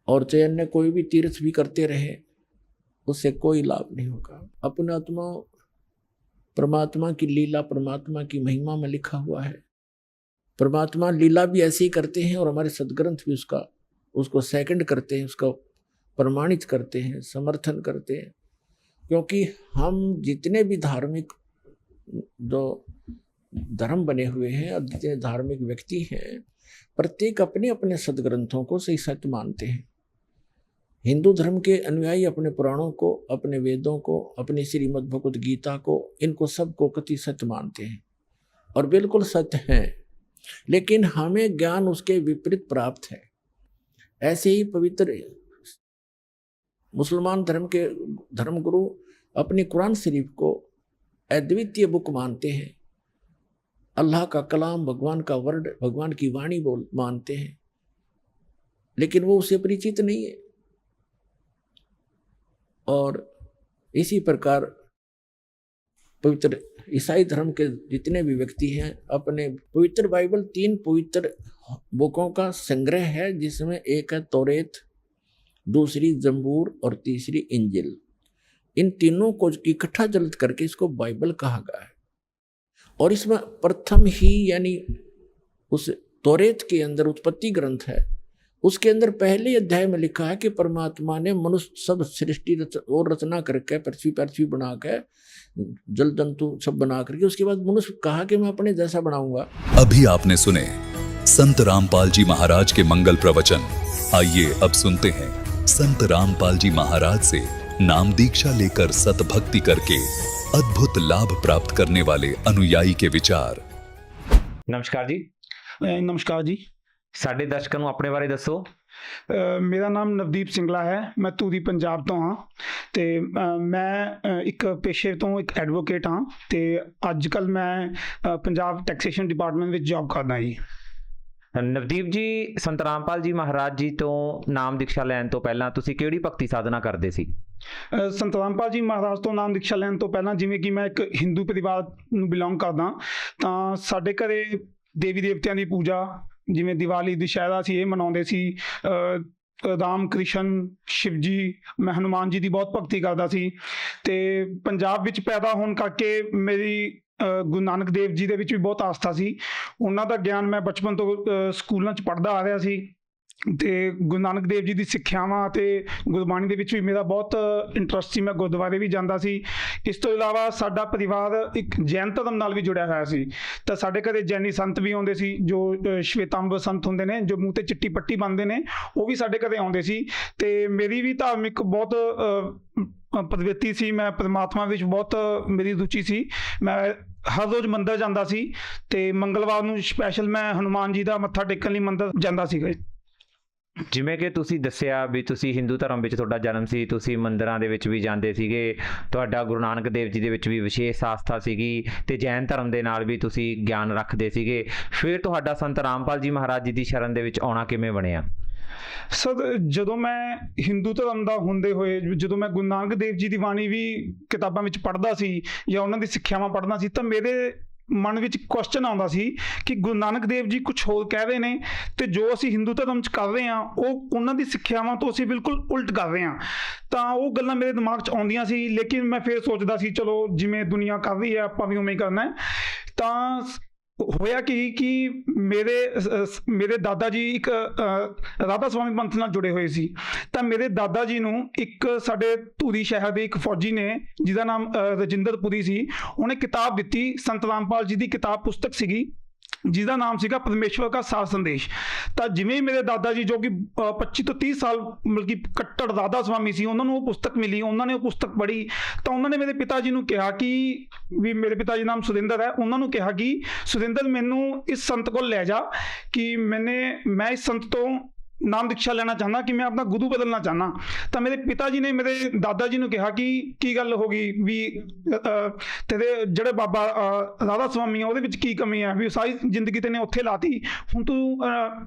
और चाहे अन्य कोई भी तीर्थ भी करते रहे, उससे कोई लाभ नहीं होगा। अपने आत्मा परमात्मा की लीला, परमात्मा की महिमा में लिखा हुआ है। परमात्मा लीला भी ऐसे ही करते हैं और हमारे सदग्रंथ भी उसको सेकंड करते हैं, उसका प्रमाणित करते हैं, समर्थन करते हैं। क्योंकि हम जितने भी धार्मिक जो धर्म बने हुए हैं और जितने धार्मिक व्यक्ति हैं, प्रत्येक अपने अपने सदग्रंथों को सही सत्य मानते हैं। हिंदू धर्म के अनुयायी अपने पुराणों को, अपने वेदों को, अपनी श्रीमद् भगवद गीता को, इनको सबको कति सत्य मानते हैं और बिल्कुल सत्य हैं, लेकिन हमें ज्ञान उसके विपरीत प्राप्त है। ऐसे ही पवित्र मुसलमान धर्म के धर्मगुरु अपनी कुरान शरीफ को अद्वितीय बुक मानते हैं, अल्लाह का कलाम, भगवान का वर्ड, भगवान की वाणी मानते हैं, लेकिन वो उसे परिचित नहीं है। और इसी प्रकार पवित्र ईसाई धर्म के जितने भी व्यक्ति हैं, अपने पवित्र बाइबल 3 पवित्र बुकों का संग्रह है, जिसमें एक है तौरेत, दूसरी जंबूर और तीसरी इंजिल। इन तीनों को इकट्ठा जल्द करके इसको बाइबल कहा गया है। और इसमें प्रथम ही यानी उस तौरेत के अंदर उत्पत्ति ग्रंथ है, उसके अंदर पहले अध्याय में लिखा है कि परमात्मा ने मनुष्य सब सृष्टि और रचना करके पृथ्वी बना के जल जंतु सब बना करके उसके बाद मनुष्य कहा कि मैं अपने जैसा बनाऊंगा। अभी आपने सुने संत रामपाल जी महाराज के मंगल प्रवचन। आइए अब सुनते हैं संत रामपाल जी महाराज से नाम दीक्षा लेकर सतभक्ति करके अद्भुत लाभ प्राप्त करने वाले अनुयायी के विचार। नमस्कार जी। नमस्कार जी। ਸਾਡੇ ਦਰਸ਼ਕਾਂ ਨੂੰ ਆਪਣੇ ਬਾਰੇ ਦੱਸੋ। ਮੇਰਾ ਨਾਮ ਨਵਦੀਪ ਸਿੰਗਲਾ ਹੈ, ਮੈਂ ਧੂਰੀ ਪੰਜਾਬ ਤੋਂ ਹਾਂ ਤੇ ਮੈਂ ਇੱਕ ਪੇਸ਼ੇ ਤੋਂ ਇੱਕ ਐਡਵੋਕੇਟ ਹਾਂ ਤੇ ਅੱਜ ਕੱਲ ਮੈਂ ਪੰਜਾਬ ਟੈਕਸੇਸ਼ਨ ਡਿਪਾਰਟਮੈਂਟ ਵਿੱਚ ਜੌਬ ਕਰਦਾ ਜੀ। ਨਵਦੀਪ ਜੀ, ਸੰਤ ਰਾਮਪਾਲ ਜੀ ਮਹਾਰਾਜ ਜੀ ਤੋਂ ਨਾਮ ਦੀਕਸ਼ਾ ਲੈਣ ਤੋਂ ਪਹਿਲਾਂ ਤੁਸੀਂ ਕਿਹੜੀ ਭਗਤੀ ਸਾਧਨਾ ਕਰਦੇ ਸੀ? ਸੰਤ ਰਾਮਪਾਲ ਜੀ ਮਹਾਰਾਜ ਤੋਂ ਨਾਮ ਦੀਕਸ਼ਾ ਲੈਣ ਤੋਂ ਪਹਿਲਾਂ, ਜਿਵੇਂ ਕਿ ਮੈਂ ਇੱਕ ਹਿੰਦੂ ਪਰਿਵਾਰ ਨੂੰ ਬਿਲੋਂਗ ਕਰਦਾ, ਤਾਂ ਸਾਡੇ ਘਰੇ ਦੇਵੀ ਦੇਵਤਿਆਂ ਦੀ ਪੂਜਾ, ਜਿਵੇਂ ਦੀਵਾਲੀ, ਦੁਸ਼ਹਿਰਾ ਸੀ, ਇਹ ਮਨਾਉਂਦੇ ਸੀ। ਰਾਮ ਕ੍ਰਿਸ਼ਨ, ਸ਼ਿਵ ਜੀ, ਮੈਂ ਹਨੂਮਾਨ ਜੀ ਦੀ ਬਹੁਤ ਭਗਤੀ ਕਰਦਾ ਸੀ। ਅਤੇ ਪੰਜਾਬ ਵਿੱਚ ਪੈਦਾ ਹੋਣ ਕਰਕੇ ਮੇਰੀ ਗੁਰੂ ਨਾਨਕ ਦੇਵ ਜੀ ਦੇ ਵਿੱਚ ਵੀ ਬਹੁਤ ਆਸਥਾ ਸੀ। ਉਹਨਾਂ ਦਾ ਗਿਆਨ ਮੈਂ ਬਚਪਨ ਤੋਂ ਸਕੂਲਾਂ 'ਚ ਪੜ੍ਹਦਾ ਆ ਰਿਹਾ ਸੀ ਅਤੇ ਗੁਰੂ ਨਾਨਕ ਦੇਵ ਜੀ ਦੀ ਸਿੱਖਿਆਵਾਂ ਅਤੇ ਗੁਰਬਾਣੀ ਦੇ ਵਿੱਚ ਵੀ ਮੇਰਾ ਬਹੁਤ ਇੰਟਰਸਟ ਸੀ। ਮੈਂ ਗੁਰਦੁਆਰੇ ਵੀ ਜਾਂਦਾ ਸੀ। ਇਸ ਤੋਂ ਇਲਾਵਾ ਸਾਡਾ ਪਰਿਵਾਰ ਇੱਕ ਜੈਨ ਧਰਮ ਨਾਲ ਵੀ ਜੁੜਿਆ ਹੋਇਆ ਸੀ, ਤਾਂ ਸਾਡੇ ਘਰੇ ਜੈਨੀ ਸੰਤ ਵੀ ਆਉਂਦੇ ਸੀ, ਜੋ ਸ਼ਵੇਤਾਂਬਰ ਸੰਤ ਹੁੰਦੇ ਨੇ, ਜੋ ਮੂੰਹ 'ਤੇ ਚਿੱਟੀ ਪੱਟੀ ਬੰਨ੍ਹਦੇ ਨੇ, ਉਹ ਵੀ ਸਾਡੇ ਘਰੇ ਆਉਂਦੇ ਸੀ। ਅਤੇ ਮੇਰੀ ਵੀ ਧਾਰਮਿਕ ਬਹੁਤ ਪ੍ਰਵਿਰਤੀ ਸੀ। ਮੈਂ ਪਰਮਾਤਮਾ ਵਿੱਚ ਬਹੁਤ ਮੇਰੀ ਰੁਚੀ ਸੀ। ਮੈਂ ਹਰ ਰੋਜ਼ ਮੰਦਰ ਜਾਂਦਾ ਸੀ ਅਤੇ ਮੰਗਲਵਾਰ ਨੂੰ ਸਪੈਸ਼ਲ ਮੈਂ ਹਨੂਮਾਨ ਜੀ ਦਾ ਮੱਥਾ ਟੇਕਣ ਲਈ ਮੰਦਰ ਜਾਂਦਾ ਸੀਗਾ। ਜਿਵੇਂ ਕਿ ਤੁਸੀਂ ਦੱਸਿਆ ਵੀ ਤੁਸੀਂ ਹਿੰਦੂ ਧਰਮ ਵਿੱਚ ਤੁਹਾਡਾ ਜਨਮ ਸੀ, ਤੁਸੀਂ ਮੰਦਿਰਾਂ ਦੇ ਵਿੱਚ ਵੀ ਜਾਂਦੇ ਸੀਗੇ, ਤੁਹਾਡਾ ਗੁਰੂ ਨਾਨਕ ਦੇਵ ਜੀ ਦੇ ਵਿੱਚ ਵੀ ਵਿਸ਼ੇਸ਼ ਆਸਥਾ ਸੀਗੀ ਅਤੇ ਜੈਨ ਧਰਮ ਦੇ ਨਾਲ ਵੀ ਤੁਸੀਂ ਗਿਆਨ ਰੱਖਦੇ ਸੀਗੇ। ਫਿਰ ਤੁਹਾਡਾ ਸੰਤ ਰਾਮਪਾਲ ਜੀ ਮਹਾਰਾਜ ਜੀ ਦੀ ਸ਼ਰਨ ਦੇ ਵਿੱਚ ਆਉਣਾ ਕਿਵੇਂ ਬਣਿਆ? ਸਰ, ਜਦੋਂ ਮੈਂ ਹਿੰਦੂ ਧਰਮ ਦਾ ਹੁੰਦੇ ਹੋਏ, ਜਦੋਂ ਮੈਂ ਗੁਰੂ ਨਾਨਕ ਦੇਵ ਜੀ ਦੀ ਬਾਣੀ ਵੀ ਕਿਤਾਬਾਂ ਵਿੱਚ ਪੜ੍ਹਦਾ ਸੀ ਜਾਂ ਉਹਨਾਂ ਦੀ ਸਿੱਖਿਆਵਾਂ ਪੜ੍ਹਦਾ ਸੀ, ਤਾਂ ਮੇਰੇ ਮਨ ਵਿੱਚ ਕੁਐਸਚਨ ਆਉਂਦਾ ਸੀ ਕਿ ਗੁਰੂ ਨਾਨਕ ਦੇਵ ਜੀ ਕੁਛ ਹੋਰ ਕਹਿ ਰਹੇ ਨੇ ਅਤੇ ਜੋ ਅਸੀਂ ਹਿੰਦੂ ਧਰਮ 'ਚ ਕਰ ਰਹੇ ਹਾਂ ਉਹ ਉਹਨਾਂ ਦੀ ਸਿੱਖਿਆਵਾਂ ਤੋਂ ਅਸੀਂ ਬਿਲਕੁਲ ਉਲਟ ਕਰ ਰਹੇ ਹਾਂ। ਤਾਂ ਉਹ ਗੱਲਾਂ ਮੇਰੇ ਦਿਮਾਗ 'ਚ ਆਉਂਦੀਆਂ ਸੀ, ਲੇਕਿਨ ਮੈਂ ਫਿਰ ਸੋਚਦਾ ਸੀ ਚਲੋ ਜਿਵੇਂ ਦੁਨੀਆ ਕਰ ਰਹੀ ਹੈ ਆਪਾਂ ਵੀ ਉਵੇਂ ਹੀ ਕਰਨਾ ਹੈ। ਤਾਂ ਹੋਇਆ ਕਿ ਮੇਰੇ ਦਾਦਾ ਜੀ ਇੱਕ ਰਾਧਾ ਸਵਾਮੀ ਪੰਥ ਨਾਲ ਜੁੜੇ ਹੋਏ ਸੀ। ਤਾਂ ਮੇਰੇ ਦਾਦਾ ਜੀ ਨੂੰ ਇੱਕ ਸਾਡੇ ਧੂਰੀ ਸ਼ਹਿਰ ਦੇ ਇੱਕ ਫੌਜੀ ਨੇ, ਜਿਹਦਾ ਨਾਮ ਰਜਿੰਦਰ ਪੁਰੀ ਸੀ, ਉਹਨੇ ਕਿਤਾਬ ਦਿੱਤੀ। ਸੰਤ ਰਾਮਪਾਲ ਜੀ ਦੀ ਕਿਤਾਬ ਪੁਸਤਕ ਸੀਗੀ, ਜਿਹਦਾ ਨਾਮ ਸੀਗਾ ਪਰਮੇਸ਼ਵਰ ਦਾ ਸਾਰ ਸੰਦੇਸ਼। ਤਾਂ ਜਿਵੇਂ ਹੀ ਮੇਰੇ ਦਾਦਾ ਜੀ, ਜੋ ਕਿ 25 ਤੋਂ 30 ਸਾਲ ਮਤਲਬ ਕਿ ਕੱਟੜ ਰਾਧਾ ਸਵਾਮੀ ਸੀ, ਉਹਨਾਂ ਨੂੰ ਉਹ ਪੁਸਤਕ ਮਿਲੀ, ਉਹਨਾਂ ਨੇ ਉਹ ਪੁਸਤਕ ਪੜ੍ਹੀ। ਤਾਂ ਉਹਨਾਂ ਨੇ ਮੇਰੇ ਪਿਤਾ ਜੀ ਨੂੰ ਕਿਹਾ ਕਿ ਵੀ, ਮੇਰੇ ਪਿਤਾ ਜੀ ਨਾਮ ਸੁਰਿੰਦਰ ਹੈ, ਉਹਨਾਂ ਨੂੰ ਕਿਹਾ ਕਿ ਸੁਰਿੰਦਰ ਮੈਨੂੰ ਇਸ ਸੰਤ ਕੋਲ ਲੈ ਜਾ, ਕਿ ਮੈਂ ਇਸ ਸੰਤ ਤੋਂ ਨਾਮ ਦੀਕਸ਼ਾ ਲੈਣਾ ਚਾਹੁੰਦਾ, ਕਿ ਮੈਂ ਆਪਣਾ ਗੁਰੂ ਬਦਲਣਾ ਚਾਹੁੰਦਾ। ਤਾਂ ਮੇਰੇ ਪਿਤਾ ਜੀ ਨੇ ਮੇਰੇ ਦਾਦਾ ਜੀ ਨੂੰ ਕਿਹਾ ਕਿ ਕੀ ਗੱਲ ਹੋ ਗਈ, ਵੀ ਤੇਰੇ ਜਿਹੜੇ ਬਾਬਾ ਰਾਧਾ ਸਵਾਮੀ ਆ ਉਹਦੇ ਵਿੱਚ ਕੀ ਕਮੀ ਹੈ, ਵੀ ਸਾਰੀ ਜ਼ਿੰਦਗੀ ਤੈਨੇ ਉੱਥੇ ਲਾਤੀ, ਹੁਣ ਤੂੰ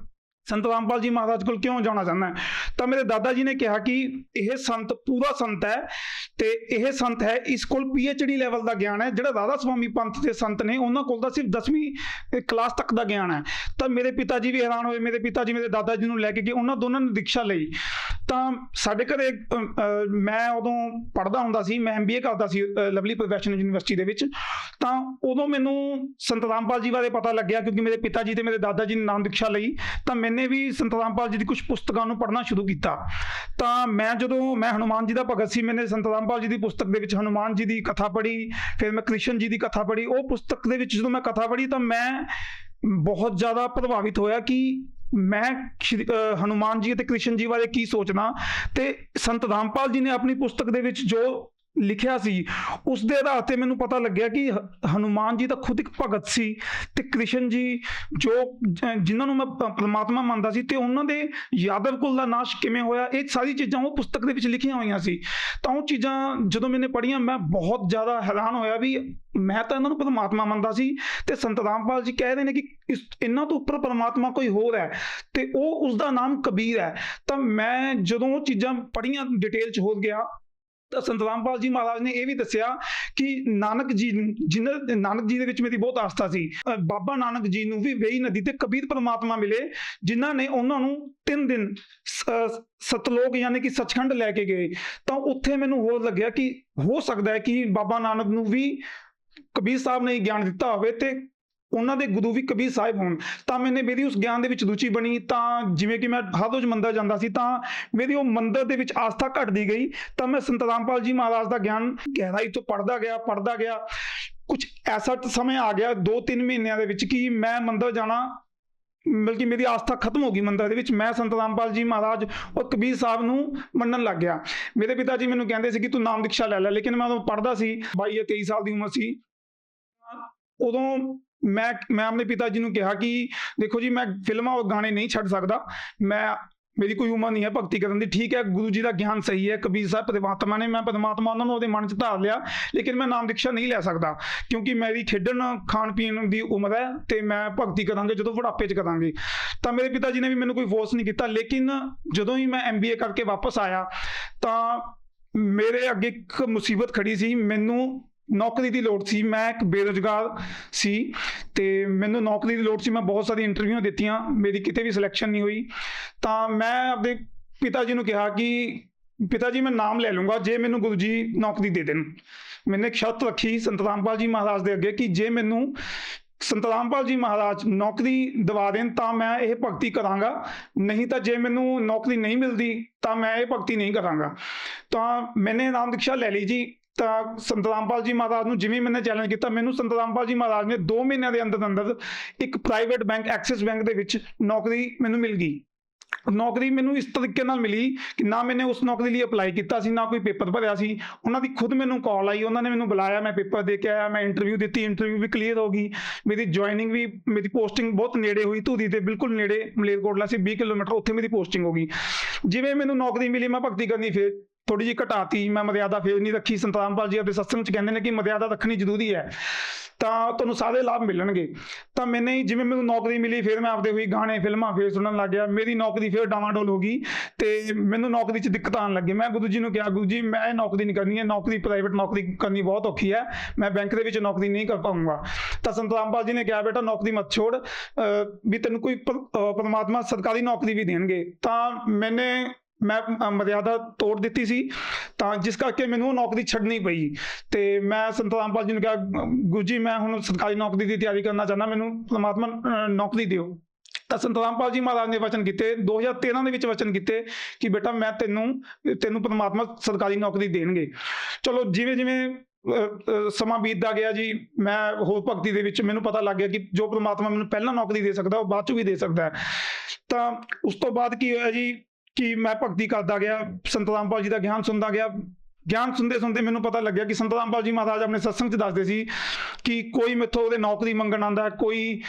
ਸੰਤ ਰਾਮਪਾਲ ਜੀ ਮਹਾਰਾਜ ਕੋਲ ਕਿਉਂ ਜਾਣਾ ਚਾਹੁੰਦਾ ਹੈ। ਤਾਂ ਮੇਰੇ ਦਾਦਾ ਜੀ ਨੇ ਕਿਹਾ ਕਿ ਇਹ ਸੰਤ ਪੂਰਾ ਸੰਤ ਹੈ, ਤੇ ਇਹ ਸੰਤ ਹੈ, ਇਸ ਕੋਲ PhD ਲੈਵਲ ਦਾ ਗਿਆਨ ਹੈ। ਜਿਹੜਾ ਰਾਧਾ ਸਵਾਮੀ ਪੰਥ ਦੇ ਸੰਤ ਨੇ, ਉਹਨਾਂ ਕੋਲ ਤਾਂ ਸਿਰਫ 10ਵੀਂ ਕਲਾਸ ਤੱਕ ਦਾ ਗਿਆਨ ਹੈ। ਤਾਂ ਮੇਰੇ ਪਿਤਾ ਜੀ ਵੀ ਹੈਰਾਨ ਹੋਏ। ਮੇਰੇ ਪਿਤਾ ਜੀ ਮੇਰੇ ਦਾਦਾ ਜੀ ਨੂੰ ਲੈ ਕੇ ਗਏ, ਉਹਨਾਂ ਦੋਨਾਂ ਨੇ ਦੀਕਸ਼ਾ ਲਈ। ਤਾਂ ਸਾਡੇ ਘਰੇ ਮੈਂ ਉਦੋਂ ਪੜ੍ਹਦਾ ਹੁੰਦਾ ਸੀ, ਮੈਂ MBA ਕਰਦਾ ਸੀ ਲਵਲੀ ਪ੍ਰੋਫੈਸ਼ਨਲ ਯੂਨੀਵਰਸਿਟੀ ਦੇ ਵਿੱਚ। ਤਾਂ ਉਦੋਂ ਮੈਨੂੰ ਸੰਤ ਰਾਮਪਾਲ ਜੀ ਬਾਰੇ ਪਤਾ ਲੱਗਿਆ, ਕਿਉਂਕਿ ਮੇਰੇ ਪਿਤਾ ਜੀ ਤੇ ਮੇਰੇ ਦਾਦਾ ਜੀ ਨੇ ਨਾਮ ਦੀਕਸ਼ਾ ਲਈ। ਤਾਂ ਮੈਨੇ ਵੀ ਸੰਤ ਰਾਮਪਾਲ ਜੀ ਦੀ ਕੁਝ ਪੁਸਤਕਾਂ ਨੂੰ ਪੜ੍ਹਨਾ ਸ਼ੁਰੂ ਕੀਤਾ। ਤਾਂ ਜਦੋਂ ਮੈਂ ਹਨੂਮਾਨ ਜੀ ਦਾ ਭਗਤ ਸੀ, ਮੈਨੇ ਸੰਤ ਰਾਮਪਾਲ ਜੀ ਦੀ ਪੁਸਤਕ ਦੇ ਵਿੱਚ ਹਨੂਮਾਨ ਜੀ ਦੀ ਕਥਾ ਪੜ੍ਹੀ, ਫਿਰ ਮੈਂ ਕ੍ਰਿਸ਼ਨ ਜੀ ਦੀ ਕਥਾ ਪੜ੍ਹੀ। ਉਹ ਪੁਸਤਕ ਦੇ ਵਿੱਚ ਜਦੋਂ ਮੈਂ ਕਥਾ ਪੜ੍ਹੀ ਤਾਂ ਮੈਂ ਬਹੁਤ ਜ਼ਿਆਦਾ ਪ੍ਰਭਾਵਿਤ ਹੋਇਆ ਕਿ ਮੈਂ ਹਨੂਮਾਨ ਜੀ ਅਤੇ ਕ੍ਰਿਸ਼ਨ ਜੀ ਬਾਰੇ ਕੀ ਸੋਚਣਾ। ਤੇ ਸੰਤ ਰਾਮਪਾਲ ਜੀ ਨੇ ਆਪਣੀ ਪੁਸਤਕ ਦੇ ਵਿੱਚ ਜੋ ਲਿਖਿਆ ਸੀ, ਉਸ ਦੇ ਆਧਾਰ ਤੇ ਮੈਨੂੰ ਪਤਾ ਲੱਗਿਆ ਕਿ ਹਨੂਮਾਨ ਜੀ ਤਾਂ ਖੁਦ ਇੱਕ ਭਗਤ ਸੀ, ਤੇ ਕ੍ਰਿਸ਼ਨ ਜੀ ਜਿਨ੍ਹਾਂ ਨੂੰ ਮੈਂ ਪਰਮਾਤਮਾ ਮੰਨਦਾ ਸੀ, ਤੇ ਉਹਨਾਂ ਦੇ ਯਾਦਵ ਕੁਲ ਦਾ ਨਾਸ਼ ਕਿਵੇਂ ਹੋਇਆ, ਇਹ ਸਾਰੀ ਚੀਜ਼ਾਂ ਉਹ ਪੁਸਤਕ ਦੇ ਵਿੱਚ ਲਿਖੀਆਂ ਹੋਈਆਂ ਸੀ। ਤਾਂ ਉਹ ਚੀਜ਼ਾਂ ਜਦੋਂ ਮੈंने ਪੜ੍ਹੀਆਂ, ਮੈਂ ਬਹੁਤ ਜ਼ਿਆਦਾ ਹੈਰਾਨ ਹੋਇਆ ਵੀ ਮੈਂ ਤਾਂ ਇਹਨਾਂ ਨੂੰ ਪਰਮਾਤਮਾ ਮੰਨਦਾ ਸੀ, ਤੇ ਸੰਤ ਰਾਮਪਾਲ ਜੀ ਕਹਿ ਰਹੇ ਨੇ ਕਿ ਇਹਨਾਂ ਤੋਂ ਉੱਪਰ ਪਰਮਾਤਮਾ ਕੋਈ ਹੋਰ ਹੈ, ਤੇ ਉਹ ਉਸਦਾ ਨਾਮ ਕਬੀਰ ਹੈ। ਤਾਂ ਮੈਂ ਜਦੋਂ ਉਹ ਚੀਜ਼ਾਂ ਪੜ੍ਹੀਆਂ, ਡਿਟੇਲ 'ਚ ਹੋ ਗਿਆ, ਤਾਂ ਸੰਤ ਰਾਮਪਾਲ ਜੀ ਮਹਾਰਾਜ ਨੇ ਇਹ ਵੀ ਦੱਸਿਆ ਕਿ ਨਾਨਕ ਜੀ ਦੇ ਵਿੱਚ ਮੇਰੀ ਬਹੁਤ ਆਸਥਾ ਸੀ। ਬਾਬਾ ਨਾਨਕ ਜੀ ਨੂੰ ਵੀ ਵੇਈ ਨਦੀ ਤੇ ਕਬੀਰ ਪਰਮਾਤਮਾ ਮਿਲੇ, ਜਿਨ੍ਹਾਂ ਨੇ ਉਹਨਾਂ ਨੂੰ 3 ਦਿਨ ਸਤਲੋਕ ਯਾਨੀ ਕਿ ਸੱਚਖੰਡ ਲੈ ਕੇ ਗਏ। ਤਾਂ ਉੱਥੇ ਮੈਨੂੰ ਹੋਰ ਲੱਗਿਆ ਕਿ ਹੋ ਸਕਦਾ ਹੈ ਕਿ ਬਾਬਾ ਨਾਨਕ ਨੂੰ ਵੀ ਕਬੀਰ ਸਾਹਿਬ ਨੇ ਗਿਆਨ ਦਿੱਤਾ ਹੋਵੇ, ਤੇ ਉਹਨਾਂ ਦੇ ਗੁਰੂ ਵੀ ਕਬੀਰ ਸਾਹਿਬ ਹੋਣ। ਤਾਂ ਮੇਰੀ ਉਸ ਗਿਆਨ ਦੇ ਵਿੱਚ ਰੁਚੀ ਬਣੀ। ਤਾਂ ਜਿਵੇਂ ਕਿ ਮੈਂ ਹਰ ਰੋਜ਼ ਮੰਦਰ ਜਾਂਦਾ ਸੀ, ਤਾਂ ਮੇਰੀ ਉਹ ਮੰਦਰ ਦੇ ਵਿੱਚ ਆਸਥਾ ਘਟਦੀ ਗਈ। ਤਾਂ ਮੈਂ ਸੰਤ ਰਾਮਪਾਲ ਜੀ ਮਹਾਰਾਜ ਦਾ ਗਿਆਨ ਗਹਿਰਾਈ ਤੋਂ ਪੜ੍ਹਦਾ ਗਿਆ। ਕੁਝ ਐਸਾ ਸਮੇਂ ਆ ਗਿਆ 2-3 ਮਹੀਨਿਆਂ ਦੇ ਵਿੱਚ ਕਿ ਮੈਂ ਮੰਦਰ ਜਾਣਾ, ਬਲਕਿ ਮੇਰੀ ਆਸਥਾ ਖਤਮ ਹੋ ਗਈ ਮੰਦਰ ਦੇ ਵਿੱਚ। ਮੈਂ ਸੰਤ ਰਾਮਪਾਲ ਜੀ ਮਹਾਰਾਜ ਔਰ ਕਬੀਰ ਸਾਹਿਬ ਨੂੰ ਮੰਨਣ ਲੱਗ ਗਿਆ। ਮੇਰੇ ਪਿਤਾ ਜੀ ਮੈਨੂੰ ਕਹਿੰਦੇ ਸੀ ਕਿ ਤੂੰ ਨਾਮ ਦੀਕਸ਼ਾ ਲੈ ਲੈ, ਲੇਕਿਨ ਮੈਂ ਉਦੋਂ ਪੜ੍ਹਦਾ ਸੀ, 22 ਜਾਂ 23 ਸਾਲ ਦੀ ਉਮਰ ਸੀ। ਉਦੋਂ ਮੈਂ ਆਪਣੇ ਪਿਤਾ ਜੀ ਨੂੰ ਕਿਹਾ ਕਿ ਦੇਖੋ ਜੀ, ਮੈਂ ਫਿਲਮਾਂ ਔਰ ਗਾਣੇ ਨਹੀਂ ਛੱਡ ਸਕਦਾ, ਮੇਰੀ ਕੋਈ ਉਮਰ ਨਹੀਂ ਹੈ ਭਗਤੀ ਕਰਨ ਦੀ। ਠੀਕ ਹੈ, ਗੁਰੂ ਜੀ ਦਾ ਗਿਆਨ ਸਹੀ ਹੈ, ਕਬੀਰ ਸਾਹਿਬ ਪਰਮਾਤਮਾ ਨੇ, ਮੈਂ ਪਰਮਾਤਮਾ ਉਹਨਾਂ ਨੂੰ ਉਹਦੇ ਮਨ 'ਚ ਧਾਰ ਲਿਆ, ਲੇਕਿਨ ਮੈਂ ਨਾਮ ਦੀਕਸ਼ਾ ਨਹੀਂ ਲੈ ਸਕਦਾ, ਕਿਉਂਕਿ ਮੇਰੀ ਖੇਡਣ ਖਾਣ ਪੀਣ ਦੀ ਉਮਰ ਹੈ, ਤੇ ਮੈਂ ਭਗਤੀ ਕਰਾਂਗੇ ਜਦੋਂ ਬੁਢਾਪੇ 'ਚ ਕਰਾਂਗੇ। ਤਾਂ ਮੇਰੇ ਪਿਤਾ ਜੀ ਨੇ ਵੀ ਮੈਨੂੰ ਕੋਈ ਫੋਰਸ ਨਹੀਂ ਕੀਤਾ। ਲੇਕਿਨ ਜਦੋਂ ਹੀ ਮੈਂ MBA ਕਰਕੇ ਵਾਪਸ ਆਇਆ, ਤਾਂ ਮੇਰੇ ਅੱਗੇ ਇੱਕ ਮੁਸੀਬਤ ਖੜੀ ਸੀ। ਮੈਨੂੰ ਨੌਕਰੀ ਦੀ ਲੋੜ ਸੀ, ਮੈਂ ਇੱਕ ਬੇਰੁਜ਼ਗਾਰ ਸੀ, ਤੇ ਮੈਨੂੰ ਨੌਕਰੀ ਦੀ ਲੋੜ ਸੀ। ਮੈਂ ਬਹੁਤ ਸਾਰੀ ਇੰਟਰਵਿਊਆਂ ਦਿੱਤੀਆਂ, ਮੇਰੀ ਕਿਤੇ ਵੀ ਸਿਲੈਕਸ਼ਨ ਨਹੀਂ ਹੋਈ। ਤਾਂ ਮੈਂ ਆਪਣੇ ਪਿਤਾ ਜੀ ਨੂੰ ਕਿਹਾ ਕਿ ਪਿਤਾ ਜੀ, ਮੈਂ ਨਾਮ ਲੈ ਲੂੰਗਾ ਜੇ ਮੈਨੂੰ ਗੁਰੂ ਜੀ ਨੌਕਰੀ ਦੇ ਦੇਣ। ਮੈंने ਇੱਕ ਸ਼ਰਤ ਰੱਖੀ ਸੰਤ ਰਾਮਪਾਲ ਜੀ ਮਹਾਰਾਜ ਦੇ ਅੱਗੇ ਕਿ ਜੇ ਮੈਨੂੰ ਸੰਤ ਰਾਮਪਾਲ ਜੀ ਮਹਾਰਾਜ ਨੌਕਰੀ ਦਿਵਾ ਦੇਣ ਤਾਂ ਮੈਂ ਇਹ ਭਗਤੀ ਕਰਾਂਗਾ, ਨਹੀਂ ਤਾਂ ਜੇ ਮੈਨੂੰ ਨੌਕਰੀ ਨਹੀਂ ਮਿਲਦੀ ਤਾਂ ਮੈਂ ਇਹ ਭਗਤੀ ਨਹੀਂ ਕਰਾਂਗਾ। ਤਾਂ ਮੈंने ਨਾਮ ਦੀਕਸ਼ਾ ਲੈ ਲਈ ਜੀ। ਤਾਂ ਸੰਤ ਰਾਮਪਾਲ ਜੀ ਮਹਾਰਾਜ ਨੂੰ ਜਿਵੇਂ ਮੈंने ਚੈਲੰਜ ਕੀਤਾ, ਮੈਨੂੰ ਸੰਤ ਰਾਮਪਾਲ ਜੀ ਮਹਾਰਾਜ ਨੇ 2 ਮਹੀਨਿਆਂ ਦੇ ਅੰਦਰ ਇੱਕ ਪ੍ਰਾਈਵੇਟ ਬੈਂਕ, ਐਕਸਿਸ ਬੈਂਕ ਦੇ ਵਿੱਚ ਨੌਕਰੀ ਮੈਨੂੰ ਮਿਲ ਗਈ। ਨੌਕਰੀ ਮੈਨੂੰ ਇਸ ਤਰੀਕੇ ਨਾਲ ਮਿਲੀ ਕਿ ਨਾ ਮੈंने ਉਸ ਨੌਕਰੀ ਲਈ ਅਪਲਾਈ ਕੀਤਾ ਸੀ, ਨਾ ਕੋਈ ਪੇਪਰ ਭਰਿਆ ਸੀ। ਉਹਨਾਂ ਦੀ ਖੁਦ ਮੈਨੂੰ ਕਾਲ ਆਈ, ਉਹਨਾਂ ਨੇ ਮੈਨੂੰ ਬੁਲਾਇਆ, ਮੈਂ ਪੇਪਰ ਦੇ ਕੇ ਆਇਆ, ਮੈਂ ਇੰਟਰਵਿਊ ਦਿੱਤੀ, ਇੰਟਰਵਿਊ ਵੀ ਕਲੀਅਰ ਹੋ ਗਈ। ਮੇਰੀ ਜੁਆਇਨਿੰਗ ਵੀ, ਮੇਰੀ ਪੋਸਟਿੰਗ ਬਹੁਤ ਨੇੜੇ ਹੋਈ, ਧੂਰੀ ਦੇ ਬਿਲਕੁਲ ਨੇੜੇ, ਮਲੇਰਕੋਟਲਾ ਸੀ 20 ਕਿਲੋਮੀਟਰ, ਉੱਥੇ ਮੇਰੀ ਪੋਸਟਿੰਗ ਹੋ ਗਈ। ਜਿਵੇਂ ਮੈਨੂੰ ਨੌਕਰੀ ਮਿਲੀ, ਮੈਂ ਭਗਤੀ ਕਰਨੀ ਫਿਰ ਥੋੜੀ ਜਿਹੀ ਘਟਾਤੀ, ਮੈਂ ਮਰਿਆਦਾ ਫੇਰ ਨਹੀਂ ਰੱਖੀ। ਸੰਤ ਰਾਮਪਾਲ ਜੀ ਆਪਣੇ ਸਤਸੰਗ 'ਚ ਕਹਿੰਦੇ ਨੇ ਕਿ ਮਰਿਆਦਾ ਰੱਖਣੀ ਜ਼ਰੂਰੀ ਹੈ, ਤਾਂ ਤੁਹਾਨੂੰ ਸਾਰੇ ਲਾਭ ਮਿਲਣਗੇ। ਤਾਂ ਜਿਵੇਂ ਮੈਨੂੰ ਨੌਕਰੀ ਮਿਲੀ, ਫਿਰ ਮੈਂ ਆਪਦੇ ਹੋਈ ਗਾਣੇ ਫਿਲਮਾਂ ਫੇਰ ਸੁਣਨ ਲੱਗ ਗਿਆ। ਮੇਰੀ ਨੌਕਰੀ ਫਿਰ ਡਾਵਾਂਡੋਲ ਹੋ ਗਈ, ਤੇ ਮੈਨੂੰ ਨੌਕਰੀ 'ਚ ਦਿੱਕਤ ਆਉਣ ਲੱਗੀ। ਮੈਂ ਗੁਰੂ ਜੀ ਨੂੰ ਕਿਹਾ, ਗੁਰੂ ਜੀ ਮੈਂ ਇਹ ਨੌਕਰੀ ਨਹੀਂ ਕਰਨੀ ਹੈ, ਨੌਕਰੀ ਪ੍ਰਾਈਵੇਟ ਨੌਕਰੀ ਕਰਨੀ ਬਹੁਤ ਔਖੀ ਹੈ, ਮੈਂ ਬੈਂਕ ਦੇ ਵਿੱਚ ਨੌਕਰੀ ਨਹੀਂ ਕਰ ਪਾਊਂਗਾ। ਤਾਂ ਸੰਤ ਰਾਮਪਾਲ ਜੀ ਨੇ ਕਿਹਾ, ਬੇਟਾ ਨੌਕਰੀ ਮਤ ਛੋੜ, ਵੀ ਤੈਨੂੰ ਕੋਈ ਪਰਮਾਤਮਾ ਸਰਕਾਰੀ ਨੌਕਰੀ ਵੀ ਦੇਣਗੇ। ਤਾਂ ਮੈਂ ਮਰਿਆਦਾ ਤੋੜ ਦਿੱਤੀ ਸੀ, ਤਾਂ ਜਿਸ ਕਰਕੇ ਮੈਨੂੰ ਉਹ ਨੌਕਰੀ ਛੱਡਣੀ ਪਈ। ਤੇ ਮੈਂ ਸੰਤ ਰਾਮਪਾਲ ਜੀ ਨੂੰ ਕਿਹਾ, ਗੁਰੂ ਜੀ ਮੈਂ ਹੁਣ ਸਰਕਾਰੀ ਨੌਕਰੀ ਦੀ ਤਿਆਰੀ ਕਰਨਾ ਚਾਹੁੰਦਾ, ਮੈਨੂੰ ਪਰਮਾਤਮਾ ਨੌਕਰੀ ਦਿਓ। ਤਾਂ ਸੰਤ ਰਾਮਪਾਲ ਜੀ ਮਹਾਰਾਜ ਨੇ ਵਚਨ ਕੀਤੇ, 2013 ਦੇ ਵਿੱਚ ਵਚਨ ਕੀਤੇ ਕਿ ਬੇਟਾ ਮੈਂ ਤੈਨੂੰ ਪਰਮਾਤਮਾ ਸਰਕਾਰੀ ਨੌਕਰੀ ਦੇਣਗੇ। ਚਲੋ ਜਿਵੇਂ ਜਿਵੇਂ ਸਮਾਂ ਬੀਤਦਾ ਗਿਆ ਜੀ, ਮੈਂ ਹੋਰ ਭਗਤੀ ਦੇ ਵਿੱਚ ਮੈਨੂੰ ਪਤਾ ਲੱਗ ਗਿਆ ਕਿ ਜੋ ਪਰਮਾਤਮਾ ਮੈਨੂੰ ਪਹਿਲਾਂ ਨੌਕਰੀ ਦੇ ਸਕਦਾ ਉਹ ਬਾਅਦ 'ਚ ਵੀ ਦੇ ਸਕਦਾ ਹੈ। ਤਾਂ ਉਸ ਤੋਂ ਬਾਅਦ ਕੀ ਹੋਇਆ ਜੀ ਕਿ ਮੈਂ ਭਗਤੀ ਕਰਦਾ ਗਿਆ, ਸੰਤ ਰਾਮਪਾਲ ਜੀ ਦਾ ਗਿਆਨ ਸੁਣਦਾ ਗਿਆ। ਗਿਆਨ ਸੁਣਦੇ ਸੁਣਦੇ ਮੈਨੂੰ ਪਤਾ ਲੱਗਿਆ ਕਿ ਸੰਤ ਰਾਮਪਾਲ ਜੀ ਮਹਾਰਾਜ ਆਪਣੇ ਸਤਸੰਗ 'ਚ ਦੱਸਦੇ ਸੀ ਕਿ ਕੋਈ ਮੈਥੋਂ ਉਹਦੇ ਨੌਕਰੀ ਮੰਗਣ ਆਉਂਦਾ, ਕੋਈ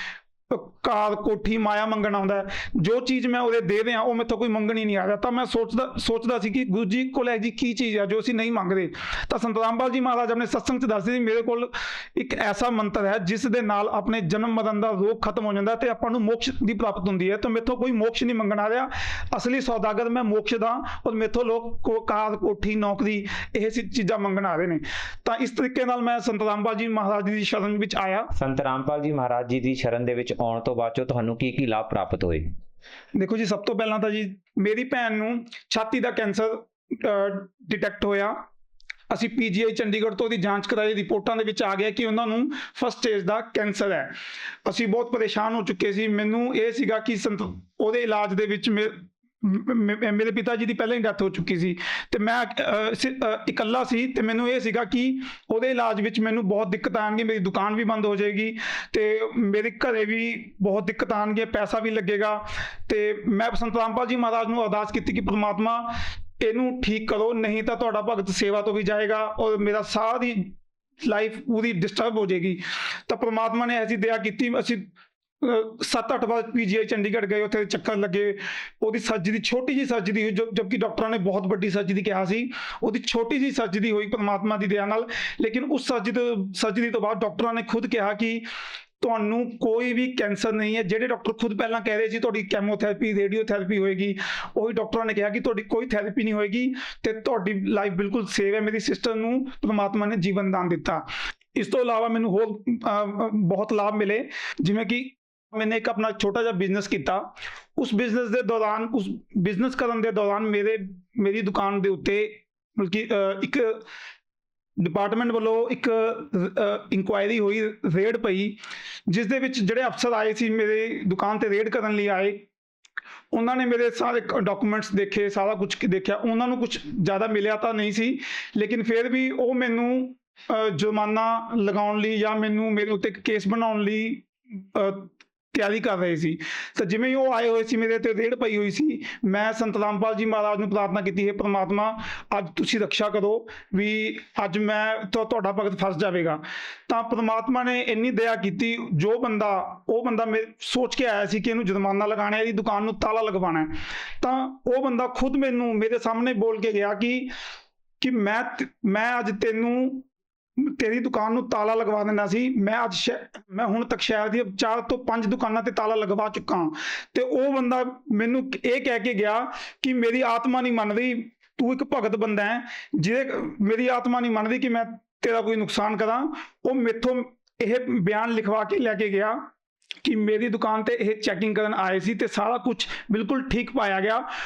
ਕਾਰ ਕੋਠੀ ਮਾਇਆ ਮੰਗਣ ਆਉਂਦਾ, ਜੋ ਚੀਜ਼ ਮੈਂ ਉਹਦੇ ਦੇ ਦਿਆਂ ਉਹ ਮੈਥੋਂ ਕੋਈ ਮੰਗਣ ਹੀ ਨਹੀਂ ਆ ਰਿਹਾ। ਤਾਂ ਮੈਂ ਸੋਚਦਾ ਸੀ ਕਿ ਗੁਰੂ ਜੀ ਕੋਲ ਇਹ ਜੀ ਕੀ ਚੀਜ਼ ਆ ਜੋ ਅਸੀਂ ਨਹੀਂ ਮੰਗਦੇ। ਤਾਂ ਸੰਤ ਰਾਮਪਾਲ ਜੀ ਮਹਾਰਾਜ ਆਪਣੇ ਸਤਸੰਗ 'ਚ ਦੱਸਦੇ ਸੀ ਮੇਰੇ ਕੋਲ ਇੱਕ ਐਸਾ ਮੰਤਰ ਹੈ ਜਿਸ ਦੇ ਨਾਲ ਆਪਣੇ ਜਨਮ ਮਰਨ ਦਾ ਰੋਗ ਖਤਮ ਹੋ ਜਾਂਦਾ ਤੇ ਆਪਾਂ ਨੂੰ ਮੋਕਸ਼ ਦੀ ਪ੍ਰਾਪਤ ਹੁੰਦੀ ਹੈ। ਤਾਂ ਮੈਥੋਂ ਕੋਈ ਮੋਕਸ਼ ਨਹੀਂ ਮੰਗਣ ਆ ਰਿਹਾ, ਅਸਲੀ ਸੌਦਾਗਰ ਮੈਂ ਮੋਕਸ਼ ਦਾ, ਔਰ ਮੈਥੋਂ ਲੋਕ ਕਾਰ ਕੋਠੀ ਨੌਕਰੀ ਇਹ ਚੀਜ਼ਾਂ ਮੰਗਣ ਆ ਰਹੇ ਨੇ। ਤਾਂ ਇਸ ਤਰੀਕੇ ਨਾਲ ਮੈਂ ਸੰਤ ਰਾਮਪਾਲ ਜੀ ਮਹਾਰਾਜ ਦੀ ਸ਼ਰਨ ਵਿੱਚ ਆਇਆ। ਸੰਤ ਰਾਮਪਾਲ ਜੀ ਮਹਾਰਾਜ ਜੀ ਦੀ ਸ਼ਰਨ ਦੇ ਵਿੱਚ ਆਉਣ ਤੋਂ ਬਾਅਦ ਚੋਂ ਤੁਹਾਨੂੰ ਕੀ ਲਾਭ ਪ੍ਰਾਪਤ ਹੋਏ? ਦੇਖੋ ਜੀ, ਸਭ ਤੋਂ ਪਹਿਲਾਂ ਤਾਂ ਜੀ ਮੇਰੀ ਭੈਣ ਨੂੰ ਛਾਤੀ ਦਾ ਕੈਂਸਰ ਡਿਟੈਕਟ ਹੋਇਆ। ਅਸੀਂ PGI ਚੰਡੀਗੜ੍ਹ ਤੋਂ ਉਹਦੀ ਜਾਂਚ ਕਰਾਈ, ਰਿਪੋਰਟਾਂ ਦੇ ਵਿੱਚ ਆ ਗਿਆ ਕਿ ਉਹਨਾਂ ਨੂੰ ਫਸਟ ਸਟੇਜ ਦਾ ਕੈਂਸਰ ਹੈ। ਅਸੀਂ ਬਹੁਤ ਪਰੇਸ਼ਾਨ ਹੋ ਚੁੱਕੇ ਸੀ। ਮੈਨੂੰ ਇਹ ਸੀਗਾ ਕਿ ਉਹਦੇ ਇਲਾਜ ਦੇ ਵਿੱਚ ਮੇਰੇ ਪਿਤਾ ਜੀ ਦੀ ਪਹਿਲਾਂ ਹੀ ਡੈਥ ਹੋ ਚੁੱਕੀ ਸੀ ਤੇ ਮੈਂ ਇਕੱਲਾ ਸੀ ਤੇ ਮੈਨੂੰ ਇਹ ਸੀਗਾ ਕਿ ਉਹਦੇ ਇਲਾਜ ਵਿੱਚ ਮੈਨੂੰ ਬਹੁਤ ਦਿੱਕਤ ਆਉਣਗੀ, ਮੇਰੀ ਦੁਕਾਨ ਵੀ ਬੰਦ ਹੋ ਜਾਏਗੀ ਤੇ ਮੇਰੇ ਘਰੇ ਵੀ ਬਹੁਤ ਦਿੱਕਤ ਆਉਣਗੀ, ਪੈਸਾ ਵੀ ਲੱਗੇਗਾ। ਤੇ ਮੈਂ ਸੰਤ ਰਾਮਪਾਲ ਜੀ ਮਹਾਰਾਜ ਨੂੰ ਅਰਦਾਸ ਕੀਤੀ ਕਿ ਪ੍ਰਮਾਤਮਾ ਇਹਨੂੰ ਠੀਕ ਕਰੋ, ਨਹੀਂ ਤਾਂ ਤੁਹਾਡਾ ਭਗਤ ਸੇਵਾ ਤੋਂ ਵੀ ਜਾਏਗਾ ਔਰ ਮੇਰਾ ਸਾਰੀ ਲਾਈਫ ਪੂਰੀ ਡਿਸਟਰਬ ਹੋ ਜਾਏਗੀ। ਤਾਂ ਪ੍ਰਮਾਤਮਾ ਨੇ ਐਸੀ ਦਇਆ ਕੀਤੀ। ਅਸੀਂ 7-8 ਵਾਰ PGI ਚੰਡੀਗੜ੍ਹ ਗਏ, ਉੱਥੇ ਚੱਕਰ ਲੱਗੇ। ਉਹਦੀ ਸਰਜਰੀ ਛੋਟੀ ਜਿਹੀ ਸਰਜਰੀ ਹੋਈ, ਜਦਕਿ ਡਾਕਟਰਾਂ ਨੇ ਬਹੁਤ ਵੱਡੀ ਸਰਜਰੀ ਕਿਹਾ ਸੀ। ਉਹਦੀ ਛੋਟੀ ਜਿਹੀ ਸਰਜਰੀ ਹੋਈ ਪ੍ਰਮਾਤਮਾ ਦੀ ਦਇਆ ਨਾਲ। ਲੇਕਿਨ ਉਸ ਸਰਜਰੀ ਤੋਂ ਬਾਅਦ ਡਾਕਟਰਾਂ ਨੇ ਖੁਦ ਕਿਹਾ ਕਿ ਤੁਹਾਨੂੰ ਕੋਈ ਵੀ ਕੈਂਸਰ ਨਹੀਂ ਹੈ। ਜਿਹੜੇ ਡਾਕਟਰ ਖੁਦ ਪਹਿਲਾਂ ਕਹਿ ਰਹੇ ਸੀ ਤੁਹਾਡੀ ਕੈਮੋਥੈਰੇਪੀ ਰੇਡੀਓਥੈਰੇਪੀ ਹੋਏਗੀ, ਉਹੀ ਡਾਕਟਰਾਂ ਨੇ ਕਿਹਾ ਕਿ ਤੁਹਾਡੀ ਕੋਈ ਥੈਰੇਪੀ ਨਹੀਂ ਹੋਏਗੀ ਤੇ ਤੁਹਾਡੀ ਲਾਈਫ ਬਿਲਕੁਲ ਸੇਵ ਹੈ। ਮੇਰੀ ਸਿਸਟਰ ਨੂੰ ਪ੍ਰਮਾਤਮਾ ਨੇ ਜੀਵਨ ਦਾਨ ਦਿੱਤਾ। ਇਸ ਤੋਂ ਇਲਾਵਾ ਮੈਨੂੰ ਹੋਰ ਬਹੁਤ ਲਾਭ ਮਿਲੇ, ਜਿਵੇਂ ਕਿ मैंने एक अपना छोटा सा बिजनेस किया। उस बिजनेस के दौरान, उस बिजनेस करने के दौरान मेरी दुकान के उत्ते बल्कि एक डिपार्टमेंट वालों एक इंक्वायरी हुई, रेड पई, जिस दे विच जिहड़े अफसर आए सी मेरे दुकान ते रेड करने लिए आए, उन्होंने मेरे सारे डॉक्यूमेंट्स देखे, सारा कुछ देखा। उन्होंने कुछ ज़्यादा मिलिया तो नहीं सी, लेकिन फिर भी वो मैनू जुर्माना लगाउण लई या मैनू मेरे उत्ते केस बनाउण लई ਤਿਆਰੀ ਕਰ ਰਹੇ ਸੀ। ਤਾਂ ਜਿਵੇਂ ਹੀ ਉਹ ਆਏ ਹੋਏ ਸੀ, ਮੇਰੇ ਤੇ ਰੇਡ ਪਈ ਹੋਈ ਸੀ, ਮੈਂ ਸੰਤ ਰਾਮਪਾਲ ਜੀ ਮਹਾਰਾਜ ਨੂੰ ਪ੍ਰਾਰਥਨਾ ਕੀਤੀ, ਹੈ ਪ੍ਰਮਾਤਮਾ ਅੱਜ ਤੁਸੀਂ ਰੱਖਿਆ ਕਰੋ ਵੀ ਅੱਜ ਮੈਂ ਤੁਹਾਡਾ ਭਗਤ ਫਸ ਜਾਵੇਗਾ। ਤਾਂ ਪ੍ਰਮਾਤਮਾ ਨੇ ਇੰਨੀ ਦਇਆ ਕੀਤੀ, ਉਹ ਬੰਦਾ ਮੈਂ ਸੋਚ ਕੇ ਆਇਆ ਸੀ ਕਿ ਇਹਨੂੰ ਜੁਰਮਾਨਾ ਲਗਾਉਣਾ, ਇਹਦੀ ਦੁਕਾਨ ਨੂੰ ਤਾਲਾ ਲਗਵਾਉਣਾ, ਤਾਂ ਉਹ ਬੰਦਾ ਖੁਦ ਮੈਨੂੰ ਮੇਰੇ ਸਾਹਮਣੇ ਬੋਲ ਕੇ ਗਿਆ ਕਿ ਮੈਂ ਅੱਜ ਤੇਰੀ ਦੁਕਾਨ ਨੂੰ ਤਾਲਾ ਲਗਵਾ ਦੇਣਾ ਸੀ। ਮੈਂ ਹੁਣ ਤੱਕ ਸ਼ਹਿਰ ਦੀ 4 ਤੋਂ 5 ਦੁਕਾਨਾਂ ਤੇ ਤਾਲਾ ਲਗਵਾ ਚੁੱਕਾ ਹਾਂ। ਤੇ ਉਹ ਬੰਦਾ ਮੈਨੂੰ ਇਹ ਕਹਿ ਕੇ ਗਿਆ ਕਿ ਮੇਰੀ ਆਤਮਾ ਨਹੀਂ ਮੰਨ ਰਹੀ, ਤੂੰ ਇੱਕ ਭਗਤ ਬੰਦਾ ਹੈ, ਮੇਰੀ ਆਤਮਾ ਨਹੀਂ ਮੰਨ ਰਹੀ ਕਿ ਮੈਂ ਤੇਰਾ ਕੋਈ ਨੁਕਸਾਨ ਕਰਾਂ। ਉਹ ਮੈਥੋਂ ਇਹ ਬਿਆਨ ਲਿਖਵਾ ਕੇ ਲੈ ਕੇ ਗਿਆ ਕਿ ਮੇਰੀ ਦੁਕਾਨ ਤੇ ਇਹ ਚੈਕਿੰਗ ਕਰਨ ਆਏ ਸੀ ਤੇ ਸਾਰਾ ਕੁਝ ਬਿਲਕੁਲ ਠੀਕ ਪਾਇਆ ਗਿਆ।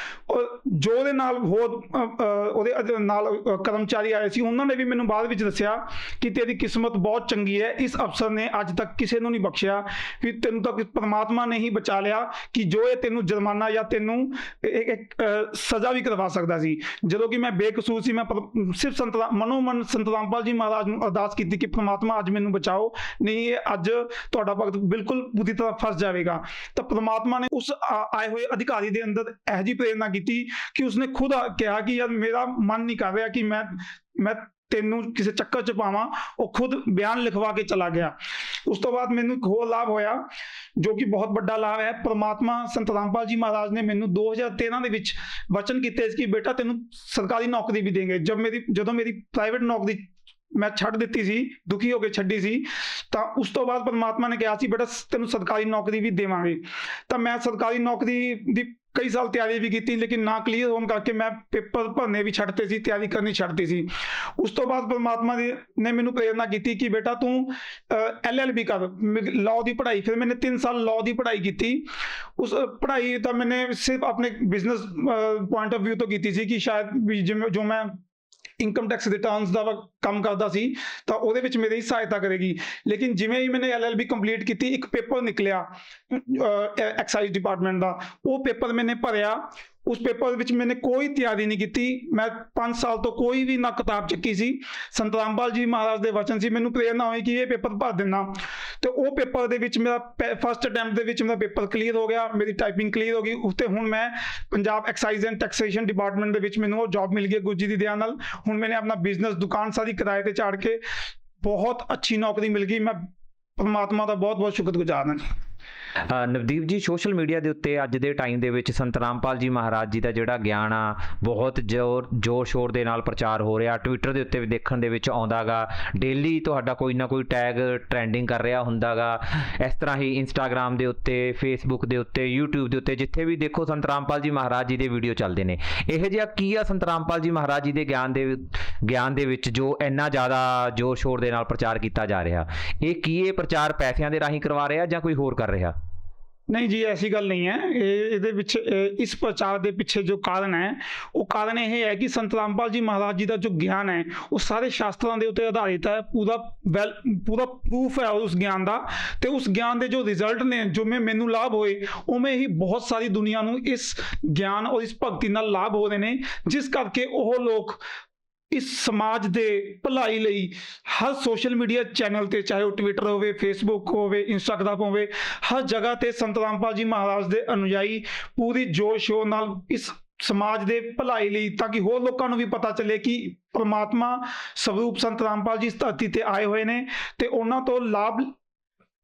ਔਰ ਜੋ ਉਹਦੇ ਨਾਲ ਉਹਦੇ ਨਾਲ ਕਰਮਚਾਰੀ ਆਏ ਸੀ, ਉਹਨਾਂ ਨੇ ਵੀ ਮੈਨੂੰ ਬਾਅਦ ਵਿੱਚ ਦੱਸਿਆ ਕਿ ਤੇਰੀ ਕਿਸਮਤ ਬਹੁਤ ਚੰਗੀ ਹੈ, ਇਸ ਅਫਸਰ ਨੇ ਅੱਜ ਤੱਕ ਕਿਸੇ ਨੂੰ ਨਹੀਂ ਬਖਸ਼ਿਆ, ਵੀ ਤੈਨੂੰ ਤਾਂ ਪਰਮਾਤਮਾ ਨੇ ਹੀ ਬਚਾ ਲਿਆ ਕਿ ਜੋ ਇਹ ਤੈਨੂੰ ਜੁਰਮਾਨਾ ਜਾਂ ਤੈਨੂੰ ਇੱਕ ਸਜ਼ਾ ਵੀ ਕਰਵਾ ਸਕਦਾ ਸੀ। ਜਦੋਂ ਕਿ ਮੈਂ ਬੇਕਸੂਰ ਸੀ, ਮੈਂ ਸਿਰਫ ਮਨੋਮਨ ਸੰਤ ਰਾਮਪਾਲ ਜੀ ਮਹਾਰਾਜ ਨੂੰ ਅਰਦਾਸ ਕੀਤੀ ਕਿ ਪ੍ਰਮਾਤਮਾ ਅੱਜ ਮੈਨੂੰ ਬਚਾਓ, ਨਹੀਂ ਇਹ ਅੱਜ ਤੁਹਾਡਾ ਭਗਤ ਬਿਲਕੁਲ ਪੂਰੀ ਤਰ੍ਹਾਂ ਫਸ ਜਾਵੇਗਾ। ਤਾਂ ਪ੍ਰਮਾਤਮਾ ਨੇ ਉਸ ਆਏ ਹੋਏ ਅਧਿਕਾਰੀ ਦੇ ਅੰਦਰ ਇਹੋ ਜਿਹੀ ਪ੍ਰੇਰਨਾ ਕੀਤੀ ਕਿ ਉਸਨੇ ਖੁਦ ਕਿਹਾ ਕਿ ਯਾਰ ਮੇਰਾ ਮਨ ਨਹੀਂ ਕਰ ਰਿਹਾ ਕਿ ਮੈਂ ਤੈਨੂੰ ਕਿਸੇ ਚੱਕਰ 'ਚ ਪਾਵਾਂ। ਉਹ ਖੁਦ ਬਿਆਨ ਲਿਖਵਾ ਕੇ ਚਲਾ ਗਿਆ। ਉਸ ਤੋਂ ਬਾਅਦ ਮੈਨੂੰ ਇੱਕ ਹੋਰ ਲਾਭ ਹੋਇਆ ਜੋ ਕਿ ਬਹੁਤ ਵੱਡਾ ਲਾਭ ਹੈ। ਪ੍ਰਮਾਤਮਾ ਸੰਤ ਰਾਮਪਾਲ ਜੀ ਮਹਾਰਾਜ ਨੇ ਮੈਨੂੰ 2013 ਦੇ ਵਿੱਚ ਵਚਨ ਕੀਤੇ ਸੀ ਕਿ ਬੇਟਾ ਤੈਨੂੰ ਸਰਕਾਰੀ ਨੌਕਰੀ ਵੀ ਦੇਂਗੇ। ਜਦੋਂ ਮੇਰੀ ਪ੍ਰਾਈਵੇਟ ਨੌਕਰੀ ਮੈਂ ਛੱਡ ਦਿੱਤੀ ਸੀ, ਦੁਖੀ ਹੋ ਕੇ ਛੱਡੀ ਸੀ, ਤਾਂ ਉਸ ਤੋਂ ਬਾਅਦ ਪਰਮਾਤਮਾ ਨੇ ਕਿਹਾ ਸੀ ਬੇਟਾ ਤੈਨੂੰ ਸਰਕਾਰੀ ਨੌਕਰੀ ਵੀ ਦੇਵਾਂਗੇ। ਤਾਂ ਮੈਂ ਸਰਕਾਰੀ ਨੌਕਰੀ ਦੀ ਕਈ ਸਾਲ ਤਿਆਰੀ ਵੀ ਕੀਤੀ, ਲੇਕਿਨ ਨਾ ਕਲੀਅਰ ਹੋਣ ਕਰਕੇ ਮੈਂ ਪੇਪਰ ਭਰਨੇ ਵੀ ਛੱਡਤੇ ਸੀ, ਤਿਆਰੀ ਕਰਨੀ ਛੱਡਤੀ ਸੀ। ਉਸ ਤੋਂ ਬਾਅਦ ਪਰਮਾਤਮਾ ਨੇ ਮੈਨੂੰ ਪ੍ਰੇਰਨਾ ਕੀਤੀ ਕਿ ਬੇਟਾ ਤੂੰ LLB ਕਰ, ਲਾਅ ਦੀ ਪੜ੍ਹਾਈ। ਫਿਰ ਮੈंने 3 ਸਾਲ ਲਾਅ ਦੀ ਪੜ੍ਹਾਈ ਕੀਤੀ। ਉਸ ਪੜ੍ਹਾਈ ਤਾਂ ਮੈंने ਸਿਰਫ ਆਪਣੇ ਬਿਜ਼ਨਸ ਪੁਆਇੰਟ ਆਫ ਵਿਊ ਤੋਂ ਕੀਤੀ ਸੀ ਕਿ ਸ਼ਾਇਦ ਵੀ ਜਿਵੇਂ ਜੋ ਮੈਂ ਇਨਕਮ ਟੈਕਸ ਰਿਟਰਨਸ ਦਾ ਕੰਮ ਕਰਦਾ ਸੀ ਤਾਂ ਉਹਦੇ ਵਿੱਚ ਮੇਰੀ ਸਹਾਇਤਾ ਕਰੇਗੀ। ਲੇਕਿਨ ਜਿਵੇਂ ਹੀ ਮੈंने LLB ਕੰਪਲੀਟ ਕੀਤੀ, ਇੱਕ ਪੇਪਰ ਨਿਕਲਿਆ ਐਕਸਾਈਜ਼ ਡਿਪਾਰਟਮੈਂਟ ਦਾ, ਉਹ ਪੇਪਰ ਮੈंने ਭਰਿਆ। ਉਸ ਪੇਪਰ ਵਿੱਚ ਮੈंने ਕੋਈ ਤਿਆਰੀ ਨਹੀਂ ਕੀਤੀ। ਮੈਂ 5 ਸਾਲ ਤੋਂ ਕੋਈ ਵੀ ਨਾ ਕਿਤਾਬ ਚੱਕੀ ਸੀ। ਸੰਤ ਰਾਮਪਾਲ ਜੀ ਮਹਾਰਾਜ ਦੇ ਵਚਨ ਸੀ, ਮੈਨੂੰ ਪ੍ਰੇਰਨਾ ਹੋਈ ਕਿ ਇਹ ਪੇਪਰ ਭਰ ਦੇਣਾ। ਤੇ ਉਹ ਪੇਪਰ ਦੇ ਵਿੱਚ ਮੇਰਾ ਫਸਟ ਅਟੈਂਪਟ ਦੇ ਵਿੱਚ ਮੇਰਾ ਪੇਪਰ ਕਲੀਅਰ ਹੋ ਗਿਆ, ਮੇਰੀ ਟਾਈਪਿੰਗ ਕਲੀਅਰ ਹੋ ਗਈ। ਉੱਤੇ ਹੁਣ ਮੈਂ Punjab excise and taxation department ਦੇ ਵਿੱਚ ਮੈਨੂੰ ਉਹ ਜੌਬ ਮਿਲ ਗਈ ਗੁਰੂ ਜੀ ਦੀ ਦਇਆ ਨਾਲ। ਹੁਣ ਮੈंने ਆਪਣਾ ਬਿਜ਼ਨਸ ਦੁਕਾਨ ਸਾਰੀ ਕਿਰਾਏ ਤੇ ਝਾੜ ਕੇ ਬਹੁਤ ਅੱਛੀ ਨੌਕਰੀ ਮਿਲ ਗਈ। ਮੈਂ ਪਰਮਾਤਮਾ ਦਾ ਬਹੁਤ ਬਹੁਤ ਸ਼ੁਕਰਗੁਜ਼ਾਰ ਹਾਂ। ਨਵਦੀਪ ਜੀ, ਸੋਸ਼ਲ ਮੀਡੀਆ ਦੇ ਉੱਤੇ ਅੱਜ ਦੇ ਟਾਈਮ ਦੇ ਵਿੱਚ ਸੰਤ ਰਾਮਪਾਲ ਜੀ ਮਹਾਰਾਜ ਜੀ ਦਾ ਜਿਹੜਾ ਗਿਆਨ ਆ ਬਹੁਤ ਜ਼ੋਰ ਸ਼ੋਰ ਦੇ ਨਾਲ ਪ੍ਰਚਾਰ ਹੋ ਰਿਹਾ। ਟਵਿੱਟਰ ਦੇ ਉੱਤੇ ਵੀ ਦੇਖਣ ਦੇ ਵਿੱਚ ਆਉਂਦਾ ਗਾ, ਡੇਲੀ ਤੁਹਾਡਾ ਕੋਈ ਨਾ ਕੋਈ ਟੈਗ ਟਰੈਂਡਿੰਗ ਕਰ ਰਿਹਾ ਹੁੰਦਾ ਗਾ। ਇਸ ਤਰ੍ਹਾਂ ਹੀ ਇੰਸਟਾਗ੍ਰਾਮ ਦੇ ਉੱਤੇ, ਫੇਸਬੁੱਕ ਦੇ ਉੱਤੇ, YouTube ਦੇ ਉੱਤੇ, ਜਿੱਥੇ ਵੀ ਦੇਖੋ ਸੰਤ ਰਾਮਪਾਲ ਜੀ ਮਹਾਰਾਜ ਜੀ ਦੇ ਵੀਡੀਓ ਚੱਲਦੇ ਨੇ। ਇਹੋ ਜਿਹਾ ਕੀ ਆ ਸੰਤ ਰਾਮਪਾਲ ਜੀ ਮਹਾਰਾਜ ਜੀ ਦੇ ਗਿਆਨ ਦੇ ਵਿੱਚ ਜੋ ਇੰਨਾ ਜ਼ਿਆਦਾ ਜ਼ੋਰ ਸ਼ੋਰ ਦੇ ਨਾਲ ਪ੍ਰਚਾਰ ਕੀਤਾ ਜਾ ਰਿਹਾ? ਇਹ ਕੀ ਇਹ ਪ੍ਰਚਾਰ ਪੈਸਿਆਂ ਦੇ ਰਾਹੀਂ ਕਰਵਾ ਰਿਹਾ ਜਾਂ ਕੋਈ ਹੋਰ ਕਰ ਰਿਹਾ? नहीं जी, ऐसी गल नहीं है। ਇਹਦੇ ਵਿੱਚ ਇਸ ਪ੍ਰਚਾਰ ਦੇ ਪਿੱਛੇ ਜੋ ਕਾਰਨ ਹੈ, ਉਹ ਕਾਰਨ ਇਹ ਹੈ ਕਿ ਸੰਤ ਰਾਮਪਾਲ ਜੀ ਮਹਾਰਾਜ ਜੀ ਦਾ ਜੋ ਗਿਆਨ ਹੈ ਉਹ ਸਾਰੇ ਸ਼ਾਸਤਰਾਂ ਦੇ ਉੱਤੇ ਆਧਾਰਿਤ ਹੈ। ਪੂਰਾ ਪ੍ਰੂਫ ਹੈ ਉਸ ਗਿਆਨ ਦਾ। ਤੇ ਉਸ ਗਿਆਨ ਦੇ ਜੋ ਰਿਜ਼ਲਟ ਨੇ, ਜਿਵੇਂ ਮੈਨੂੰ ਲਾਭ ਹੋਏ, ਉਵੇਂ ਹੀ ਬਹੁਤ ਸਾਰੀ ਦੁਨੀਆ ਨੂੰ ਇਸ ਗਿਆਨ ਔਰ ਇਸ ਭਗਤੀ ਨਾਲ ਲਾਭ ਹੋ ਰਹੇ ਨੇ, ਜਿਸ ਕਰਕੇ ਉਹ ਲੋਕ ਇਸ ਸਮਾਜ ਦੇ ਭਲਾਈ ਲਈ ਹਰ ਸੋਸ਼ਲ ਮੀਡੀਆ ਚੈਨਲ ਤੇ, ਚਾਹੇ ਉਹ ਟਵਿੱਟਰ ਹੋਵੇ, ਫੇਸਬੁੱਕ ਹੋਵੇ, ਇੰਸਟਾਗ੍ਰਾਮ ਹੋਵੇ, ਹਰ ਜਗ੍ਹਾ ਤੇ ਸੰਤ ਰਾਮਪਾਲ ਜੀ ਮਹਾਰਾਜ ਦੇ ਅਨੁਯਾਈ ਪੂਰੀ ਜੋਸ਼ ਸ਼ੋਰ ਨਾਲ ਇਸ ਸਮਾਜ ਦੇ ਭਲਾਈ ਲਈ, ਤਾਂ ਕਿ ਹੋਰ ਲੋਕਾਂ ਨੂੰ ਵੀ ਪਤਾ ਚੱਲੇ ਕਿ ਪਰਮਾਤਮਾ ਸਰੂਪ ਸੰਤ ਰਾਮਪਾਲ ਜੀ ਇਸ ਧਰਤੀ ਤੇ ਆਏ ਹੋਏ ਨੇ ਤੇ ਉਹਨਾਂ ਤੋਂ ਲਾਭ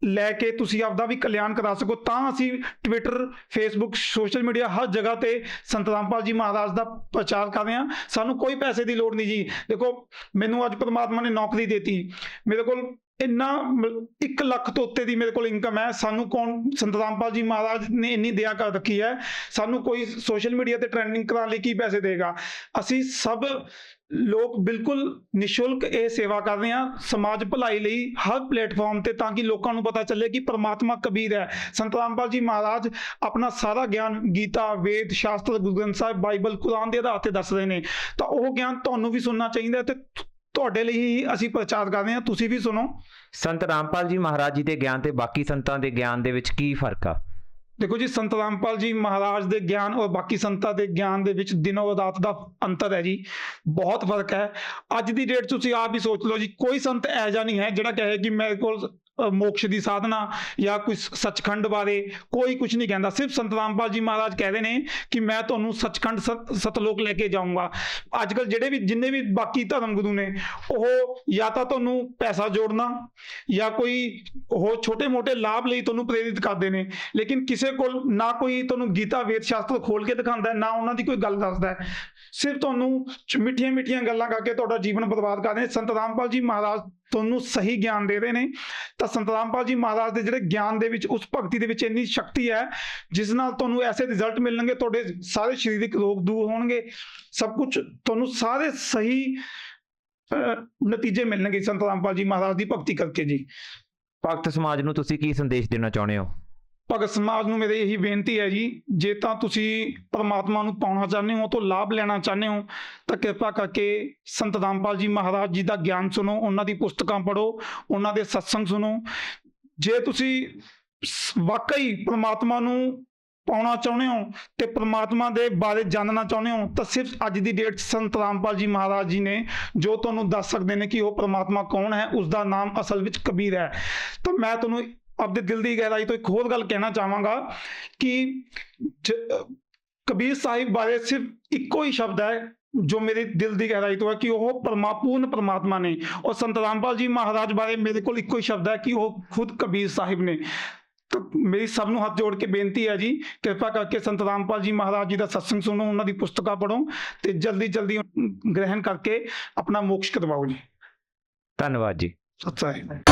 ਲੈ ਕੇ ਤੁਸੀਂ ਆਪਦਾ ਵੀ ਕਲਿਆਣ ਕਰਾ ਸਕੋ। ਤਾਂ ਅਸੀਂ ਟਵਿੱਟਰ, ਫੇਸਬੁੱਕ, ਸੋਸ਼ਲ ਮੀਡੀਆ ਹਰ ਜਗ੍ਹਾ ਤੇ ਸੰਤ ਰਾਮਪਾਲ ਜੀ ਮਹਾਰਾਜ ਦਾ ਪ੍ਰਚਾਰ ਕਰ ਰਹੇ ਹਾਂ। ਸਾਨੂੰ ਕੋਈ ਪੈਸੇ ਦੀ ਲੋੜ ਨਹੀਂ ਜੀ। ਦੇਖੋ, ਮੈਨੂੰ ਅੱਜ ਪਰਮਾਤਮਾ ਨੇ ਨੌਕਰੀ ਦੇਤੀ, ਮੇਰੇ ਕੋਲ ਇੰਨਾ 1 ਲੱਖ ਤੋਂ ਉੱਤੇ ਦੀ ਮੇਰੇ ਕੋਲ ਇਨਕਮ ਹੈ। ਸਾਨੂੰ ਕੌਣ, ਸੰਤ ਰਾਮਪਾਲ ਜੀ ਮਹਾਰਾਜ ਨੇ ਇੰਨੀ ਦਇਆ ਕਰ ਰੱਖੀ ਹੈ, ਸਾਨੂੰ ਕੋਈ ਸੋਸ਼ਲ ਮੀਡੀਆ ਤੇ ਟ੍ਰੈਂਡਿੰਗ ਕਰਾਉਣ ਲਈ ਕੀ ਪੈਸੇ ਦੇਗਾ। ਅਸੀਂ ਸਭ ਲੋਕ ਬਿਲਕੁਲ ਨਿਸ਼ੁਲਕ ਇਹ ਸੇਵਾ ਕਰ ਰਹੇ ਹਾਂ ਸਮਾਜ ਭਲਾਈ ਲਈ ਹਰ ਪਲੇਟਫਾਰਮ ਤੇ, ਤਾਂ ਕਿ ਲੋਕਾਂ ਨੂੰ ਪਤਾ ਚੱਲੇ ਕਿ ਪਰਮਾਤਮਾ ਕਬੀਰ ਹੈ। ਸੰਤ ਰਾਮਪਾਲ ਜੀ ਮਹਾਰਾਜ ਆਪਣਾ ਸਾਰਾ ਗਿਆਨ ਗੀਤਾ, ਵੇਦ, ਸ਼ਾਸਤਰ, ਗੁਰੂ ਗ੍ਰੰਥ ਸਾਹਿਬ, ਬਾਈਬਲ, ਕੁਰਾਨ ਦੇ ਆਧਾਰ ਤੇ ਦੱਸ ਰਹੇ ਨੇ। ਤਾਂ ਉਹ ਗਿਆਨ ਤੁਹਾਨੂੰ ਵੀ ਸੁਣਨਾ ਚਾਹੀਦਾ ਤੇ ਤੁਹਾਡੇ ਲਈ ਹੀ ਅਸੀਂ ਪ੍ਰਚਾਰ ਕਰ ਰਹੇ ਹਾਂ, ਤੁਸੀਂ ਵੀ ਸੁਣੋ। ਸੰਤ ਰਾਮਪਾਲ ਜੀ ਮਹਾਰਾਜ ਜੀ ਦੇ ਗਿਆਨ ਤੇ ਬਾਕੀ ਸੰਤਾਂ ਦੇ ਗਿਆਨ ਦੇ ਵਿੱਚ ਕੀ ਫਰਕ ਆ? ਦੇਖੋ ਜੀ, ਸੰਤ ਰਾਮਪਾਲ ਜੀ ਮਹਾਰਾਜ ਦੇ ਗਿਆਨ ਔਰ ਬਾਕੀ ਸੰਤਾਂ ਦੇ ਗਿਆਨ ਦੇ ਵਿੱਚ ਦਿਨੋਂ ਰਾਤ ਦਾ ਅੰਤਰ ਹੈ ਜੀ, ਬਹੁਤ ਫਰਕ ਹੈ। ਅੱਜ ਦੀ ਡੇਟ ਤੁਸੀਂ ਆਪ ਹੀ ਸੋਚ ਲਓ ਜੀ, ਕੋਈ ਸੰਤ ਇਹੋ ਜਿਹਾ ਨਹੀਂ ਹੈ ਜਿਹੜਾ ਕਹੇ ਕਿ ਮੇਰੇ ਕੋਲ ਮੋਕਸ਼ ਦੀ ਸਾਧਨਾ ਜਾਂ ਕੋਈ ਸੱਚਖੰਡ ਬਾਰੇ ਕੋਈ ਕੁਝ ਨਹੀਂ ਕਹਿੰਦਾ। ਸਿਰਫ ਸੰਤ ਰਾਮਪਾਲ ਜੀ ਮਹਾਰਾਜ ਕਹਿੰਦੇ ਨੇ ਕਿ ਮੈਂ ਤੁਹਾਨੂੰ ਸੱਚਖੰਡ ਸਤਲੋਕ ਲੈ ਕੇ ਜਾਊਂਗਾ। ਅੱਜ ਕੱਲ੍ਹ ਜਿੰਨੇ ਵੀ ਬਾਕੀ ਧਰਮ ਗੁਰੂ ਨੇ, ਉਹ ਜਾਂ ਤਾਂ ਤੁਹਾਨੂੰ ਪੈਸਾ ਜੋੜਨਾ ਜਾਂ ਕੋਈ ਹੋਰ ਛੋਟੇ ਮੋਟੇ ਲਾਭ ਲਈ ਤੁਹਾਨੂੰ ਪ੍ਰੇਰਿਤ ਕਰਦੇ ਨੇ, ਲੇਕਿਨ ਕਿਸੇ ਕੋਲ ਨਾ ਕੋਈ ਤੁਹਾਨੂੰ ਗੀਤਾ, ਵੇਦ, ਸ਼ਾਸਤਰ ਖੋਲ ਕੇ ਦਿਖਾਉਂਦਾ, ਨਾ ਉਹਨਾਂ ਦੀ ਕੋਈ ਗੱਲ ਦੱਸਦਾ। ਸਿਰਫ ਤੁਹਾਨੂੰ ਮਿੱਠੀਆਂ ਗੱਲਾਂ ਕਰਕੇ ਤੁਹਾਡਾ ਜੀਵਨ ਬਰਬਾਦ ਕਰਦੇ ਨੇ। ਸੰਤ ਰਾਮਪਾਲ ਜੀ ਮਹਾਰਾਜ ਤੁਹਾਨੂੰ ਸਹੀ ਗਿਆਨ ਦੇ ਰਹੇ ਨੇ। ਤਾਂ ਸੰਤ ਰਾਮਪਾਲ ਜੀ ਮਹਾਰਾਜ ਦੇ ਜਿਹੜੇ ਗਿਆਨ ਦੇ ਵਿੱਚ, ਉਸ ਭਗਤੀ ਦੇ ਵਿੱਚ ਇੰਨੀ ਸ਼ਕਤੀ ਹੈ, ਜਿਸ ਨਾਲ ਤੁਹਾਨੂੰ ਐਸੇ ਰਿਜ਼ਲਟ ਮਿਲਣਗੇ, ਤੁਹਾਡੇ ਸਾਰੇ ਸਰੀਰਕ ਰੋਗ ਦੂਰ ਹੋਣਗੇ, ਸਭ ਕੁਝ ਤੁਹਾਨੂੰ ਸਾਰੇ ਸਹੀ ਨਤੀਜੇ ਮਿਲਣਗੇ ਸੰਤ ਰਾਮਪਾਲ ਜੀ ਮਹਾਰਾਜ ਦੀ ਭਗਤੀ ਕਰਕੇ ਜੀ। ਭਗਤ ਸਮਾਜ ਨੂੰ ਤੁਸੀਂ ਕੀ ਸੰਦੇਸ਼ ਦੇਣਾ ਚਾਹੁੰਦੇ ਹੋ? ਭਗਤ ਸਮਾਜ ਨੂੰ ਮੇਰੀ ਇਹੀ ਬੇਨਤੀ ਹੈ ਜੀ, ਜੇ ਤਾਂ ਤੁਸੀਂ ਪਰਮਾਤਮਾ ਨੂੰ ਪਾਉਣਾ ਚਾਹੁੰਦੇ ਹੋ, ਤੋਂ ਲਾਭ ਲੈਣਾ ਚਾਹੁੰਦੇ ਹੋ, ਤਾਂ ਕਿਰਪਾ ਕਰਕੇ ਸੰਤ ਰਾਮਪਾਲ ਜੀ ਮਹਾਰਾਜ ਜੀ ਦਾ ਗਿਆਨ ਸੁਣੋ, ਉਹਨਾਂ ਦੀ ਪੁਸਤਕਾਂ ਪੜ੍ਹੋ, ਉਹਨਾਂ ਦੇ ਸਤਸੰਗ ਸੁਣੋ। ਜੇ ਤੁਸੀਂ ਵਾਕਈ ਪਰਮਾਤਮਾ ਨੂੰ ਪਾਉਣਾ ਚਾਹੁੰਦੇ ਹੋ ਤੇ ਪਰਮਾਤਮਾ ਦੇ ਬਾਰੇ ਜਾਣਨਾ ਚਾਹੁੰਦੇ ਹੋ, ਤਾਂ ਸਿਰਫ ਅੱਜ ਦੀ ਡੇਟ ਸੰਤ ਰਾਮਪਾਲ ਜੀ ਮਹਾਰਾਜ ਜੀ ਨੇ ਜੋ ਤੁਹਾਨੂੰ ਦੱਸ ਸਕਦੇ ਨੇ ਕਿ ਉਹ ਪਰਮਾਤਮਾ ਕੌਣ ਹੈ। ਉਸ ਦਾ ਨਾਮ ਅਸਲ ਵਿੱਚ ਕਬੀਰ ਹੈ। ਤਾਂ ਮੈਂ ਤੁਹਾਨੂੰ ਆਪਣੇ ਦਿਲ ਦੀ ਗਹਿਰਾਈ ਤੋਂ ਇੱਕ ਹੋਰ ਗੱਲ ਕਹਿਣਾ ਚਾਹਾਂਗਾ ਕਿ ਕਬੀਰ ਸਾਹਿਬ ਬਾਰੇ ਸਿਰਫ ਇੱਕੋ ਹੀ ਸ਼ਬਦ ਹੈ ਜੋ ਮੇਰੇ ਦਿਲ ਦੀ ਗਹਿਰਾਈ ਤੋਂ ਹੈ ਕਿ ਉਹ ਪੂਰਨ ਪਰਮਾਤਮਾ ਨੇ। ਔਰ ਸੰਤ ਰਾਮਪਾਲ ਜੀ ਮਹਾਰਾਜ ਬਾਰੇ ਮੇਰੇ ਕੋਲ ਇੱਕੋ ਹੀ ਸ਼ਬਦ ਹੈ ਕਿ ਉਹ ਖੁਦ ਕਬੀਰ ਸਾਹਿਬ ਨੇ। ਤਾਂ ਮੇਰੀ ਸਭ ਨੂੰ ਹੱਥ ਜੋੜ ਕੇ ਬੇਨਤੀ ਹੈ ਜੀ, ਕਿਰਪਾ ਕਰਕੇ ਸੰਤ ਰਾਮਪਾਲ ਜੀ ਮਹਾਰਾਜ ਜੀ ਦਾ ਸਤਸੰਗ ਸੁਣੋ, ਉਹਨਾਂ ਦੀ ਪੁਸਤਕਾਂ ਪੜ੍ਹੋ ਤੇ ਜਲਦੀ ਗ੍ਰਹਿਣ ਕਰਕੇ ਆਪਣਾ ਮੋਕਸ਼ ਕਰਵਾਓ ਜੀ। ਧੰਨਵਾਦ ਜੀ। ਸਤਿ ਸ੍ਰੀ ਅਕਾਲ।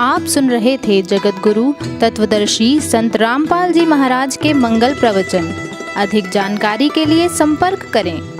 आप सुन रहे थे जगत गुरु तत्वदर्शी संत रामपाल जी महाराज के मंगल प्रवचन। अधिक जानकारी के लिए संपर्क करें